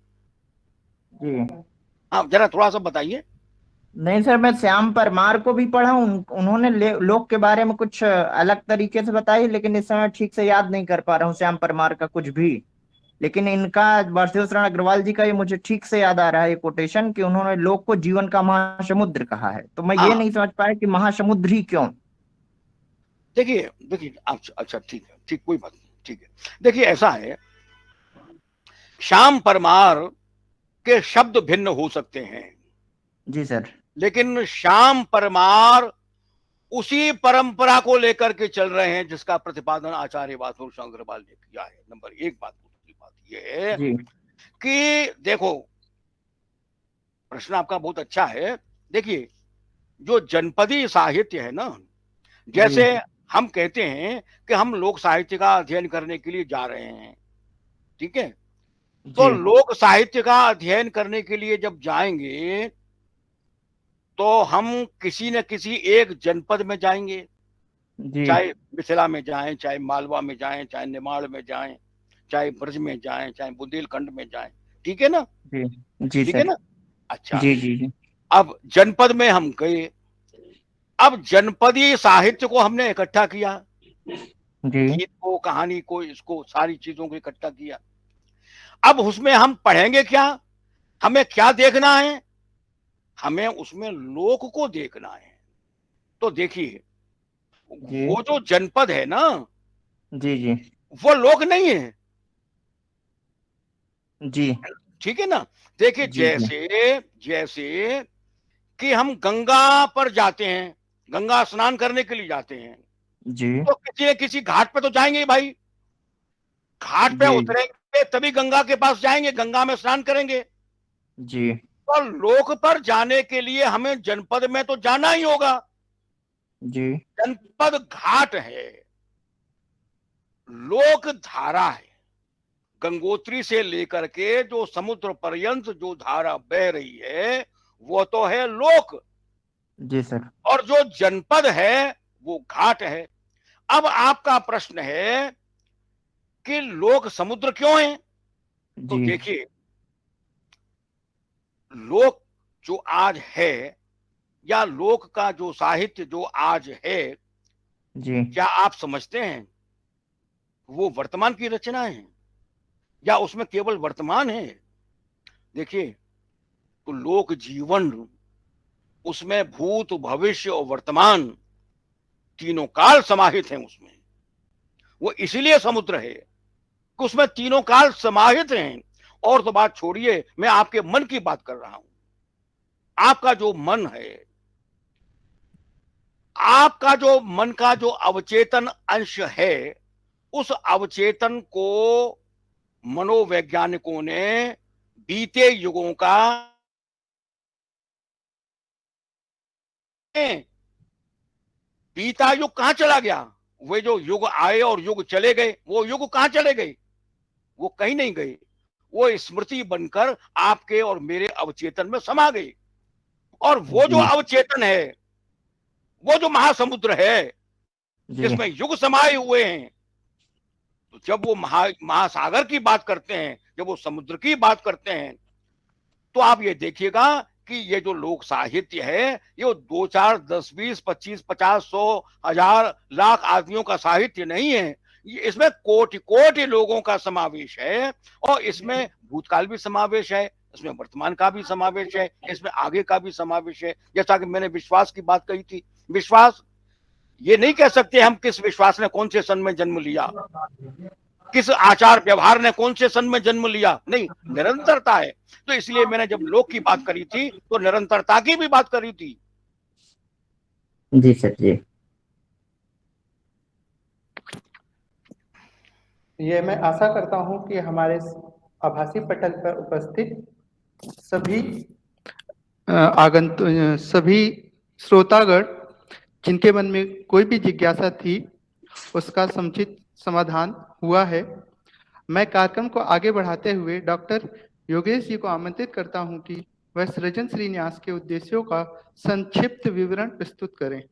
जी हाँ, जरा थोड़ा सा बताइए। नहीं सर, मैं श्याम परमार को भी पढ़ा हूँ, उन्होंने लोक के बारे में कुछ अलग तरीके से बताई, लेकिन इस समय ठीक से याद नहीं कर पा रहा हूँ श्याम परमार का कुछ भी। लेकिन इनका वासुदेव शरण अग्रवाल जी का ये मुझे ठीक से याद आ रहा है, ये कोटेशन कि उन्होंने लोक को जीवन का महासमुद्र कहा है। तो मैं ये नहीं समझ पाया कि महासमुद्र ही क्यों। देखिए आप, अच्छा ठीक है, ठीक, कोई बात नहीं, ठीक है। देखिए ऐसा है, श्याम परमार के शब्द भिन्न हो सकते हैं। जी सर। लेकिन श्याम परमार उसी परंपरा को लेकर के चल रहे हैं जिसका प्रतिपादन आचार्य वासुदेव शरण अग्रवाल ने किया है। नंबर एक बात। दूसरी बात यह है कि देखो, प्रश्न आपका बहुत अच्छा है। देखिए, जो जनपदी साहित्य है ना, जैसे हम कहते हैं कि हम लोक साहित्य का अध्ययन करने के लिए जा रहे हैं, ठीक है? तो लोक साहित्य का अध्ययन करने के लिए जब जाएंगे तो हम किसी न किसी एक जनपद में जाएंगे, चाहे मिथिला में जाएं, चाहे मालवा में जाएं, चाहे निमाड़ में जाएं, चाहे ब्रज में जाएं, चाहे बुंदेलखंड में जाएं, ठीक है ना? जी ठीक है ना? अच्छा, जी। अब जनपद में हम गए, अब जनपदी साहित्य को हमने इकट्ठा किया, गीत को, कहानी को, इसको, सारी चीजों को इकट्ठा किया। अब उसमें हम पढ़ेंगे क्या? हमें क्या देखना है? हमें उसमें लोक को देखना है। तो देखिए, वो जो जनपद है ना, जी वो लोक नहीं है। जी, ठीक है ना? देखिए, जैसे कि हम गंगा पर जाते हैं, गंगा स्नान करने के लिए जाते हैं, जी तो किसी न किसी घाट पे तो जाएंगे ही भाई। घाट पे जी उतरेंगे तभी गंगा के पास जाएंगे, गंगा में स्नान करेंगे। जी तो लोक पर जाने के लिए हमें जनपद में तो जाना ही होगा। जी जनपद घाट है, लोक धारा है। गंगोत्री से लेकर के जो समुद्र पर्यंत जो धारा बह रही है वो तो है लोक, जी सर। और जो जनपद है वो घाट है। अब आपका प्रश्न है कि लोक समुद्र क्यों है? तो जी देखिए, लोक जो आज है या लोक का जो साहित्य जो आज है, जी क्या आप समझते हैं वो वर्तमान की रचना है या उसमें केवल वर्तमान है? देखिए, तो लोक जीवन, उसमें भूत भविष्य और वर्तमान तीनों काल समाहित हैं उसमें। वो इसीलिए समुद्र है कि उसमें तीनों काल समाहित हैं। और तो बात छोड़िए, मैं आपके मन की बात कर रहा हूं। आपका जो मन है, आपका जो मन का जो अवचेतन अंश है, उस अवचेतन को मनोवैज्ञानिकों ने बीते युगों का बीता युग कहां चला गया? वे जो युग आए और युग चले गए, वो युग कहां चले गए? वो कहीं नहीं गए। वो स्मृति बनकर आपके और मेरे अवचेतन में समा गई। और वो जो जी अवचेतन है, वो जो महासमुद्र है जी जिसमें युग समाये हुए हैं, तो जब वो महासागर की बात करते हैं, जब वो समुद्र की बात करते हैं, तो आप ये देखिएगा कि ये जो लोक साहित्य है, ये 2 4 10 20 25 50 100 1000 लाख आदमियों का साहित्य नहीं है। इसमें कोटि कोटि लोगों का समावेश है, और इसमें भूतकाल भी समावेश है, इसमें वर्तमान का भी समावेश है, इसमें आगे का भी समावेश है। जैसा कि मैंने विश्वास की बात कही थी, विश्वास ये नहीं कह सकते हम किस विश्वास ने कौन से सन में जन्म लिया, किस आचार व्यवहार ने कौन से सन में जन्म लिया, नहीं, निरंतरता है। तो इसलिए मैंने जब लोक की बात करी थी तो निरंतरता की भी बात करी थी। जी सर। जी ये मैं आशा करता हूं कि हमारे आभासी पटल पर उपस्थित सभी सभी श्रोतागण जिनके मन में कोई भी जिज्ञासा थी उसका समुचित समाधान हुआ है। मैं कार्यक्रम को आगे बढ़ाते हुए डॉक्टर योगेश जी को आमंत्रित करता हूं कि वह सृजन श्रीन्यास के उद्देश्यों का संक्षिप्त विवरण प्रस्तुत करें।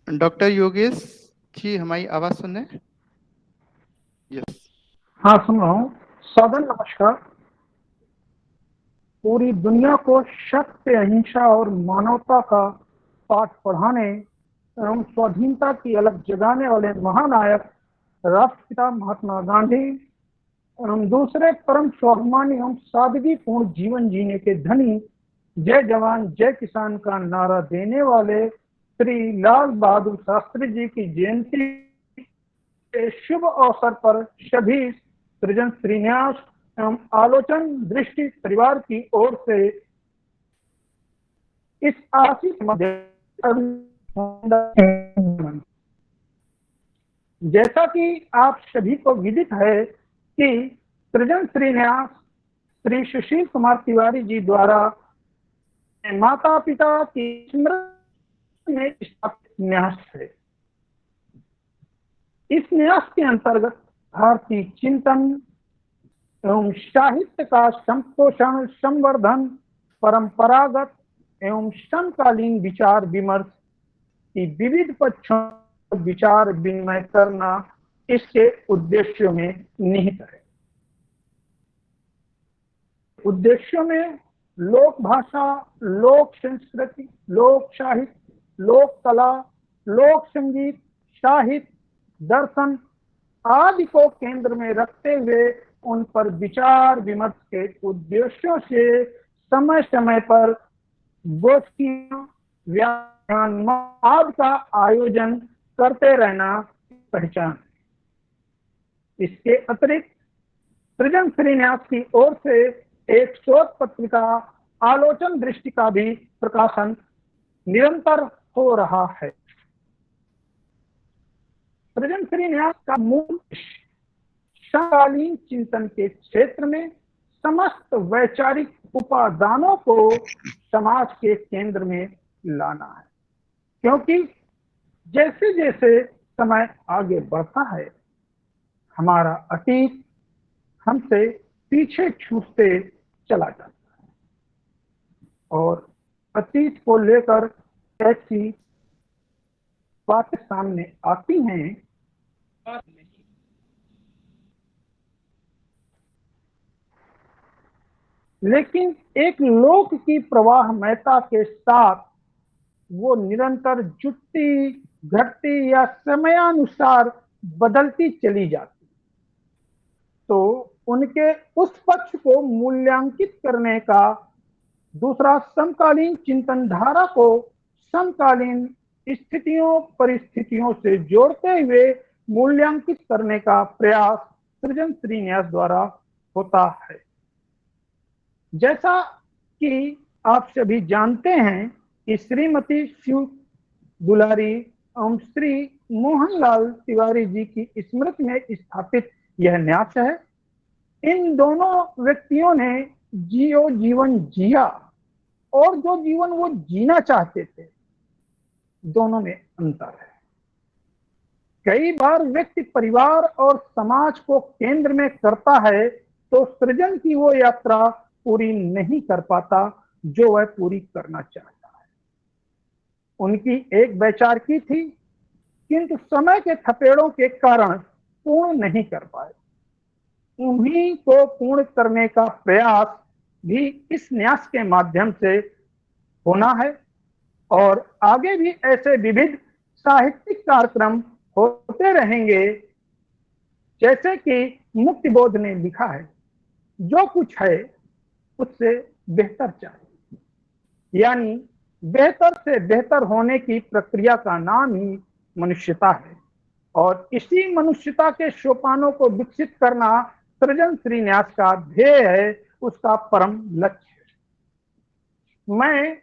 डॉक्टर योगेश जी हमारी आवाज सुन रहे हैं? यस। हाँ, सुन रहा हूँ। सादर नमस्कार। पूरी दुनिया को सत्य, अहिंसा और मानवता का पाठ पढ़ाने एवं स्वाधीनता की अलग जगाने वाले महानायक राष्ट्रपिता महात्मा गांधी एवं दूसरे परम स्वाभिमानी एवं सादगीपूर्ण जीवन जीने के धनी जय जवान जय किसान का नारा देने वाले श्री लाल बहादुर शास्त्री जी की जयंती के शुभ अवसर पर सभी सृजन श्रीन्यास एवं आलोचन दृष्टि परिवार की ओर से इस आशीष जैसा कि आप सभी को विदित है कि सृजन श्रीन्यास श्री सुशील कुमार तिवारी जी द्वारा माता पिता की स्मृति में स्थापित न्यास है। इस न्यास के अंतर्गत भारतीय चिंतन एवं साहित्य का संपोषण, संवर्धन, परंपरागत एवं समकालीन विचार विमर्श की विविध पक्षों पर विचार विनिमय करना इसके उद्देश्यों में निहित है। उद्देश्यों में लोक भाषा, लोक संस्कृति, लोक साहित्य, लोक कला, लोक संगीत, साहित्य, दर्शन आदि को केंद्र में रखते हुए उन पर विचार विमर्श के उद्देश्यों से समय समय पर गोष्ठियां, व्याख्यान आदि का आयोजन करते रहना पहचान। इसके अतिरिक्त सृजन श्रीन्यास की ओर से एक शोध पत्रिका आलोचन दृष्टि का भी प्रकाशन निरंतर हो रहा है। सृजन श्री न्यास का मूल समकालीन चिंतन के क्षेत्र में समस्त वैचारिक उपादानों को समाज के केंद्र में लाना है, क्योंकि जैसे जैसे समय आगे बढ़ता है हमारा अतीत हमसे पीछे छूटते चला जाता है और अतीत को लेकर ऐसी बातें सामने आती हैं लेकिन एक लोक की प्रवाहमयता के साथ वो निरंतर जुटती घटती या समयानुसार बदलती चली जाती, तो उनके उस पक्ष को मूल्यांकित करने का दूसरा समकालीन चिंतन धारा को समकालीन स्थितियों परिस्थितियों से जोड़ते हुए मूल्यांकित करने का प्रयास सृजन श्री न्यास द्वारा होता है। जैसा कि आप सभी जानते हैं कि श्रीमती शिव दुलारी एवं श्री मोहनलाल तिवारी जी की स्मृति में स्थापित यह न्यास है। इन दोनों व्यक्तियों ने जियो जीवन जिया और जो जीवन वो जीना चाहते थे, दोनों में अंतर है। कई बार व्यक्ति परिवार और समाज को केंद्र में करता है तो सृजन की वो यात्रा पूरी नहीं कर पाता जो वह पूरी करना चाहता है। उनकी एक वैचारिकी थी किंतु समय के थपेड़ों के कारण पूर्ण नहीं कर पाए। उन्हीं को पूर्ण करने का प्रयास भी इस न्यास के माध्यम से होना है और आगे भी ऐसे विविध साहित्यिक कार्यक्रम होते रहेंगे। जैसे कि मुक्तिबोध ने लिखा है, जो कुछ है उससे बेहतर चाहिए, यानी बेहतर से बेहतर होने की प्रक्रिया का नाम ही मनुष्यता है और इसी मनुष्यता के सोपानों को विकसित करना सृजन श्री न्यास का ध्येय है, उसका परम लक्ष्य है। मैं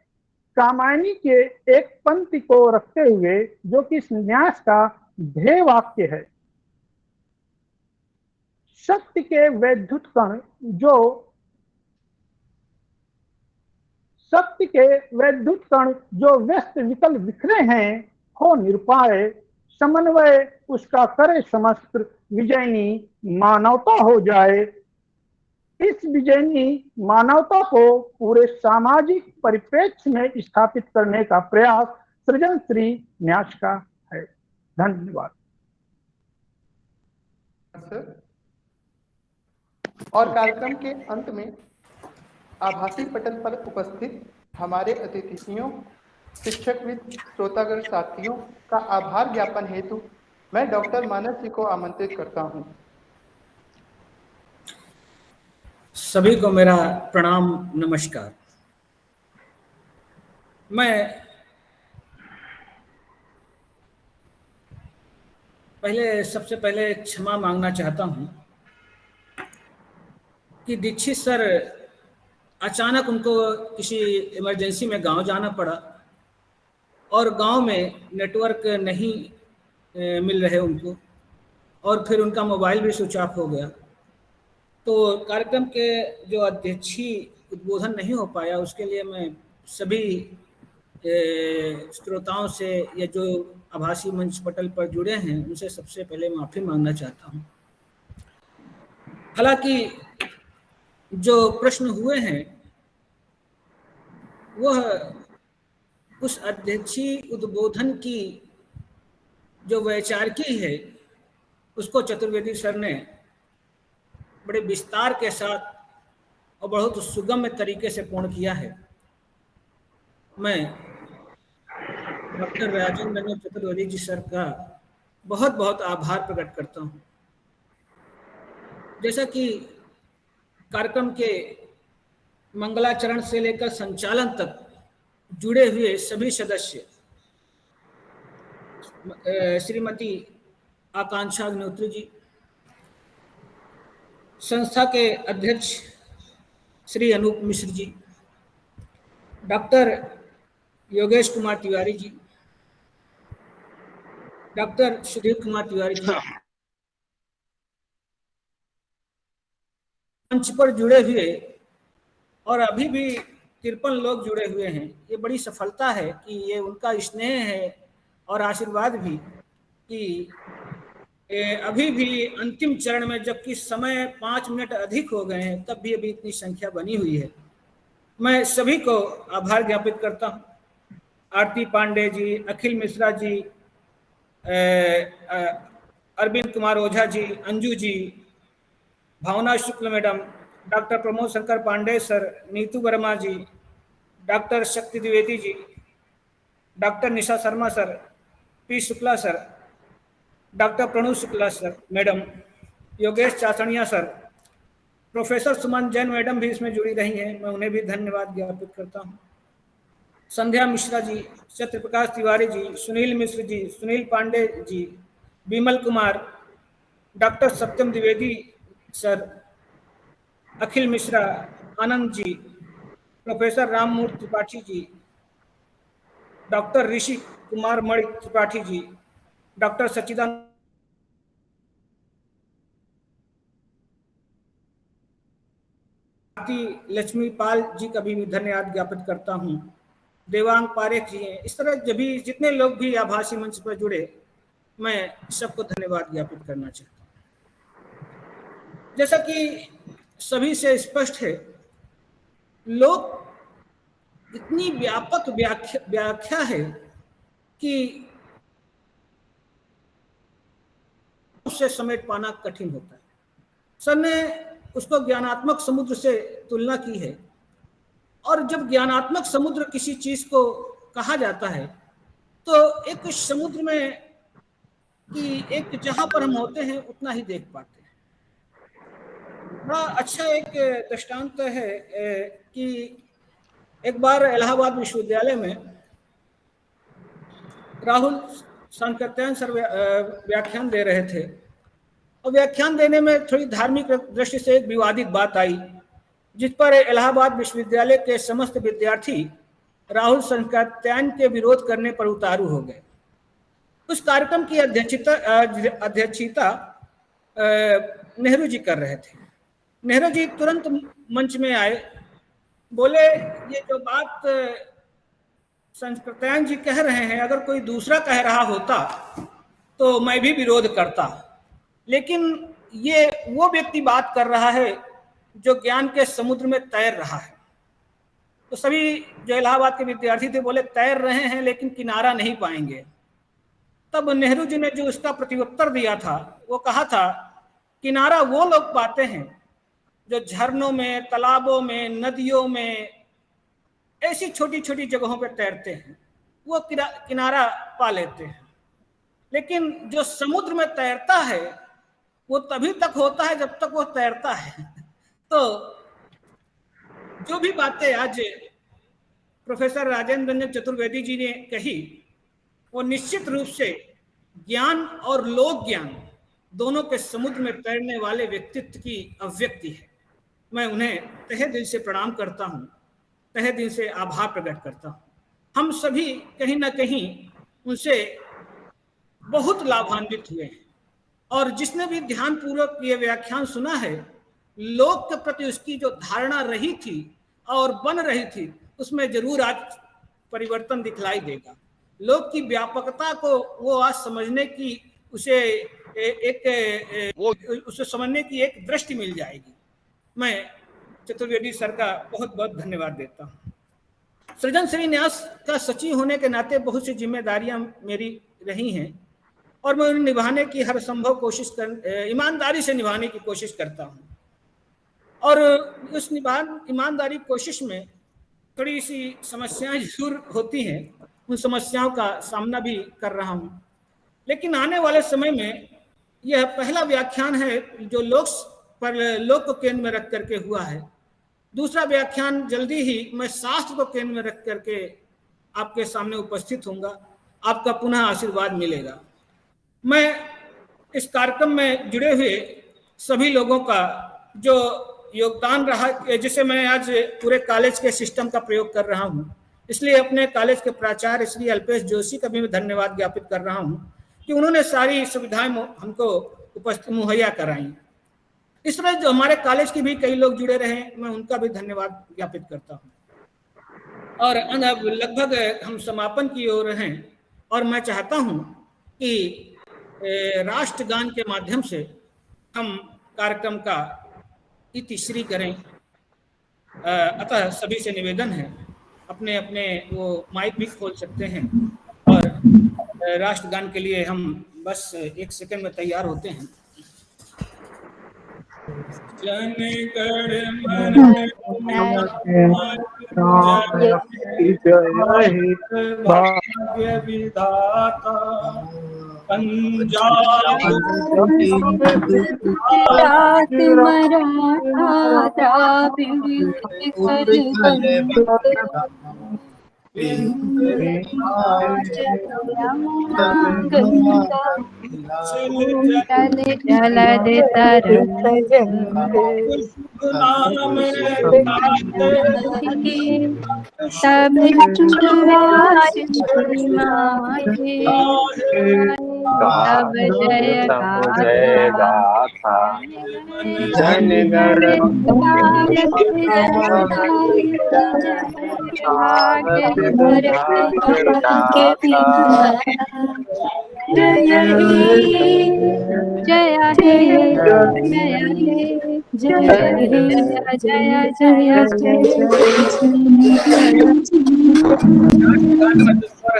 कामायनी के एक पंक्ति को रखते हुए, जो कि इस न्यास का ध्येय वाक्य है, शक्ति के वैद्युत कण जो व्यस्त विकल बिखरे हैं हो निरुपाय, समन्वय उसका करे समस्त, विजयनी मानवता हो जाए। इस विजयनी मानवता को पूरे सामाजिक परिप्रेक्ष्य में स्थापित करने का प्रयास सृजन श्री न्यास का है। धन्यवाद। और कार्यक्रम के अंत में आभासी पटल पर उपस्थित हमारे अतिथियों, शिक्षकविद, श्रोतागण साथियों का आभार ज्ञापन हेतु मैं डॉक्टर मानस जी को आमंत्रित करता हूं। सभी को मेरा प्रणाम, नमस्कार। मैं सबसे पहले क्षमा मांगना चाहता हूं कि दीक्षित सर अचानक उनको किसी इमरजेंसी में गांव जाना पड़ा और गांव में नेटवर्क नहीं मिल रहे उनको, और फिर उनका मोबाइल भी स्विच ऑफ हो गया। तो कार्यक्रम के जो अध्यक्षी उद्बोधन नहीं हो पाया, उसके लिए मैं सभी श्रोताओं से या जो आभासी मंच पटल पर जुड़े हैं उनसे सबसे पहले माफ़ी मांगना चाहता हूं। हालांकि जो प्रश्न हुए हैं वह उस अध्यक्षी उद्बोधन की जो वैचारिकी है उसको चतुर्वेदी सर ने बड़े विस्तार के साथ और बहुत सुगम तरीके से पूर्ण किया है। मैं डॉक्टर राजेंद्र चतुर्वेदी जी सर का बहुत बहुत आभार प्रकट करता हूँ। जैसा कि कार्यक्रम के मंगलाचरण से लेकर संचालन तक जुड़े हुए सभी सदस्य, श्रीमती आकांक्षा अग्निहोत्री जी, संस्था के अध्यक्ष श्री अनूप मिश्र जी, डॉक्टर योगेश कुमार तिवारी जी, डॉक्टर सुधीर कुमार तिवारी जी, मंच पर जुड़े हुए और अभी भी 53 लोग जुड़े हुए हैं। ये बड़ी सफलता है कि ये उनका स्नेह है और आशीर्वाद भी कि अभी भी अंतिम चरण में, जबकि समय 5 मिनट अधिक हो गए हैं, तब भी अभी इतनी संख्या बनी हुई है। मैं सभी को आभार ज्ञापित करता हूँ। Aarti Pandey ji, Akhil Mishra ji, Arvind Kumar Ojha ji, Anju ji, Bhavna Shukla madam, doctor Pramod Shankar Pandey sir, Neetu Verma ji, doctor Shakti Dwivedi ji, doctor Nisha Sharma sir, P Shukla sir, doctor Pranu Shukla sir madam, Yogesh Chasniya sir, professor Suman Jain madam भी इसमें जुड़ी रही हैं, मैं उन्हें भी धन्यवाद ज्ञापित करता हूँ। संध्या मिश्रा जी, सत्यप्रकाश तिवारी जी, सुनील मिश्र जी, सुनील पांडे जी, विमल कुमार, डॉक्टर सत्यम द्विवेदी सर, अखिल Mishra, Anand ji, professor Ramamurthy Tripathi ji, doctor Rishi Kumar Mani Tripathi ji, doctor सच्चिदानंद लक्ष्मी पाल जी का भी धन्यवाद ज्ञापित करता हूँ। देवांग पारेख जी हैं। इस तरह जब भी जितने लोग भी आभासी मंच पर जुड़े, मैं सबको धन्यवाद ज्ञापित करना चाहता हूँ। जैसा कि सभी से स्पष्ट है, लोग इतनी व्यापक व्याख्या है कि उससे समेट पाना कठिन होता है। सर ने उसको ज्ञानात्मक समुद्र से तुलना की है, और जब ज्ञानात्मक समुद्र किसी चीज को कहा जाता है तो एक समुद्र में कि एक जहां पर हम होते हैं उतना ही देख पाते हैं। बड़ा अच्छा एक दृष्टांत है कि एक बार इलाहाबाद विश्वविद्यालय में राहुल सांकृत्यायन सर व्याख्यान दे रहे थे, और व्याख्यान देने में थोड़ी धार्मिक दृष्टि से एक विवादित बात आई, जिस पर इलाहाबाद विश्वविद्यालय के समस्त विद्यार्थी राहुल सांकृत्यायन के विरोध करने पर उतारू हो गए। उस कार्यक्रम की अध्यक्षता नेहरू जी कर रहे थे। नेहरू जी तुरंत मंच में आए, बोले ये जो बात सांकृत्यायन जी कह रहे हैं, अगर कोई दूसरा कह रहा होता तो मैं भी विरोध करता, लेकिन ये वो व्यक्ति बात कर रहा है जो ज्ञान के समुद्र में तैर रहा है। तो सभी जो इलाहाबाद के विद्यार्थी थे बोले तैर रहे हैं लेकिन किनारा नहीं पाएंगे। तब नेहरू जी ने जो उसका प्रत्युत्तर दिया था, वो कहा था किनारा वो लोग पाते हैं जो झरनों में, तालाबों में, नदियों में, ऐसी छोटी छोटी जगहों पर तैरते हैं, वो किनारा पा लेते हैं। लेकिन जो समुद्र में तैरता है वो तभी तक होता है जब तक वो तैरता है। तो जो भी बातें आज प्रोफेसर राजेंद्र रंजन चतुर्वेदी जी ने कही, वो निश्चित रूप से ज्ञान और लोक ज्ञान दोनों के समुद्र में तैरने वाले व्यक्तित्व की अभिव्यक्ति है। मैं उन्हें तहे दिल से प्रणाम करता हूँ, तहे दिल से आभार प्रकट करता हूँ। हम सभी कहीं ना कहीं उनसे बहुत लाभान्वित हुए हैं, और जिसने भी ध्यानपूर्वक ये व्याख्यान सुना है, लोक के प्रति उसकी जो धारणा रही थी और बन रही थी, उसमें जरूर आज परिवर्तन दिखलाई देगा। लोक की व्यापकता को वो आज समझने की उसे समझने की एक दृष्टि मिल जाएगी। मैं चतुर्वेदी सर का बहुत बहुत धन्यवाद देता हूँ। सृजन श्री न्यास का सचिव होने के नाते बहुत सी जिम्मेदारियां मेरी रही हैं, और मैं उन्हें निभाने की हर संभव ईमानदारी से निभाने की कोशिश करता हूँ। और उस ईमानदारी कोशिश में थोड़ी सी समस्याएं जरूर होती हैं, उन समस्याओं का सामना भी कर रहा हूँ। लेकिन आने वाले समय में यह पहला व्याख्यान है जो लोक को केंद्र में रख करके हुआ है। दूसरा व्याख्यान जल्दी ही मैं शास्त्र को केंद्र में रख करके आपके सामने उपस्थित होऊंगा। आपका पुनः आशीर्वाद मिलेगा। मैं इस कार्यक्रम में जुड़े हुए सभी लोगों का जो योगदान रहा, जिसे मैं आज पूरे कॉलेज के सिस्टम का प्रयोग कर रहा हूँ। इसलिए अपने कॉलेज के प्राचार्य श्री अल्पेश जोशी का भी मैं धन्यवाद ज्ञापित कर रहा हूँ कि उन्होंने सारी सुविधाएं हमको उपस्थित मुहैया कराई। इस तरह जो हमारे कॉलेज के भी कई लोग जुड़े रहे, मैं उनका भी धन्यवाद ज्ञापित करता हूँ। और अब लगभग हम समापन की ओर हैं और मैं चाहता हूँ कि राष्ट्रगान के माध्यम से हम कार्यक्रम का इतिश्री करें। अतः सभी से निवेदन है, अपने अपने वो माइक भी खोल सकते हैं और राष्ट्रगान के लिए हम बस 1 सेकंड में तैयार होते हैं। जन गण मन भाग्य विधाता पंजाब जय गाथा जन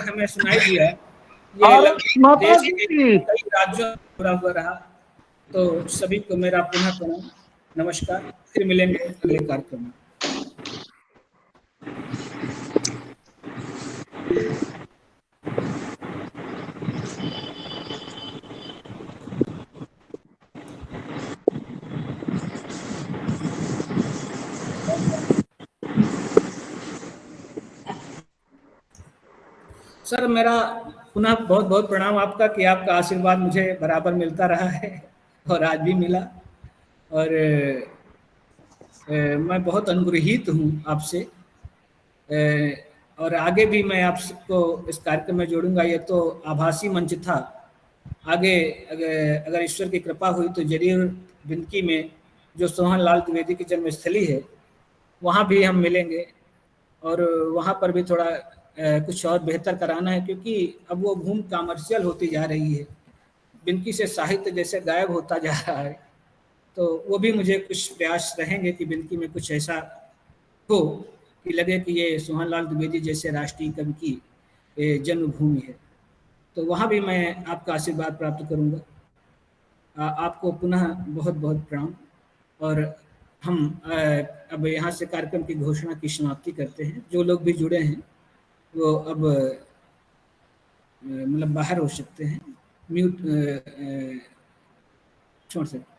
हमें सुनाई दिया है, ये देश के कई राज्यों में जुड़ा हुआ रहा। तो सभी को मेरा पुनः प्रणाम, नमस्कार। फिर मिलेंगे अगले कार्यक्रम में। सर मेरा पुनः बहुत बहुत प्रणाम आपका कि आपका आशीर्वाद मुझे बराबर मिलता रहा है और आज भी मिला। और मैं बहुत अनुग्रहित हूँ आपसे, और आगे भी मैं आपको इस कार्यक्रम में जोड़ूंगा। ये तो आभासी मंच था, आगे अगर ईश्वर की कृपा हुई तो जरूर बिंदकी में जो सोहन लाल द्विवेदी की जन्मस्थली है वहाँ भी हम मिलेंगे और वहाँ पर भी थोड़ा कुछ और बेहतर कराना है, क्योंकि अब वो भूमि कमर्शियल होती जा रही है, बिंदकी से साहित्य जैसे गायब होता जा रहा है। तो वो भी मुझे कुछ प्रयास रहेंगे कि बिंदकी में कुछ ऐसा हो कि लगे कि ये सोहन लाल द्विवेदी जैसे राष्ट्रीय कवि की जन्मभूमि है। तो वहाँ भी मैं आपका आशीर्वाद प्राप्त करूँगा। आपको पुनः बहुत बहुत प्रणाम। और हम अब यहाँ से कार्यक्रम की घोषणा की समाप्ति करते हैं। जो लोग भी जुड़े हैं वो अब मतलब बाहर हो सकते हैं, म्यूट छोड़ सकते हैं।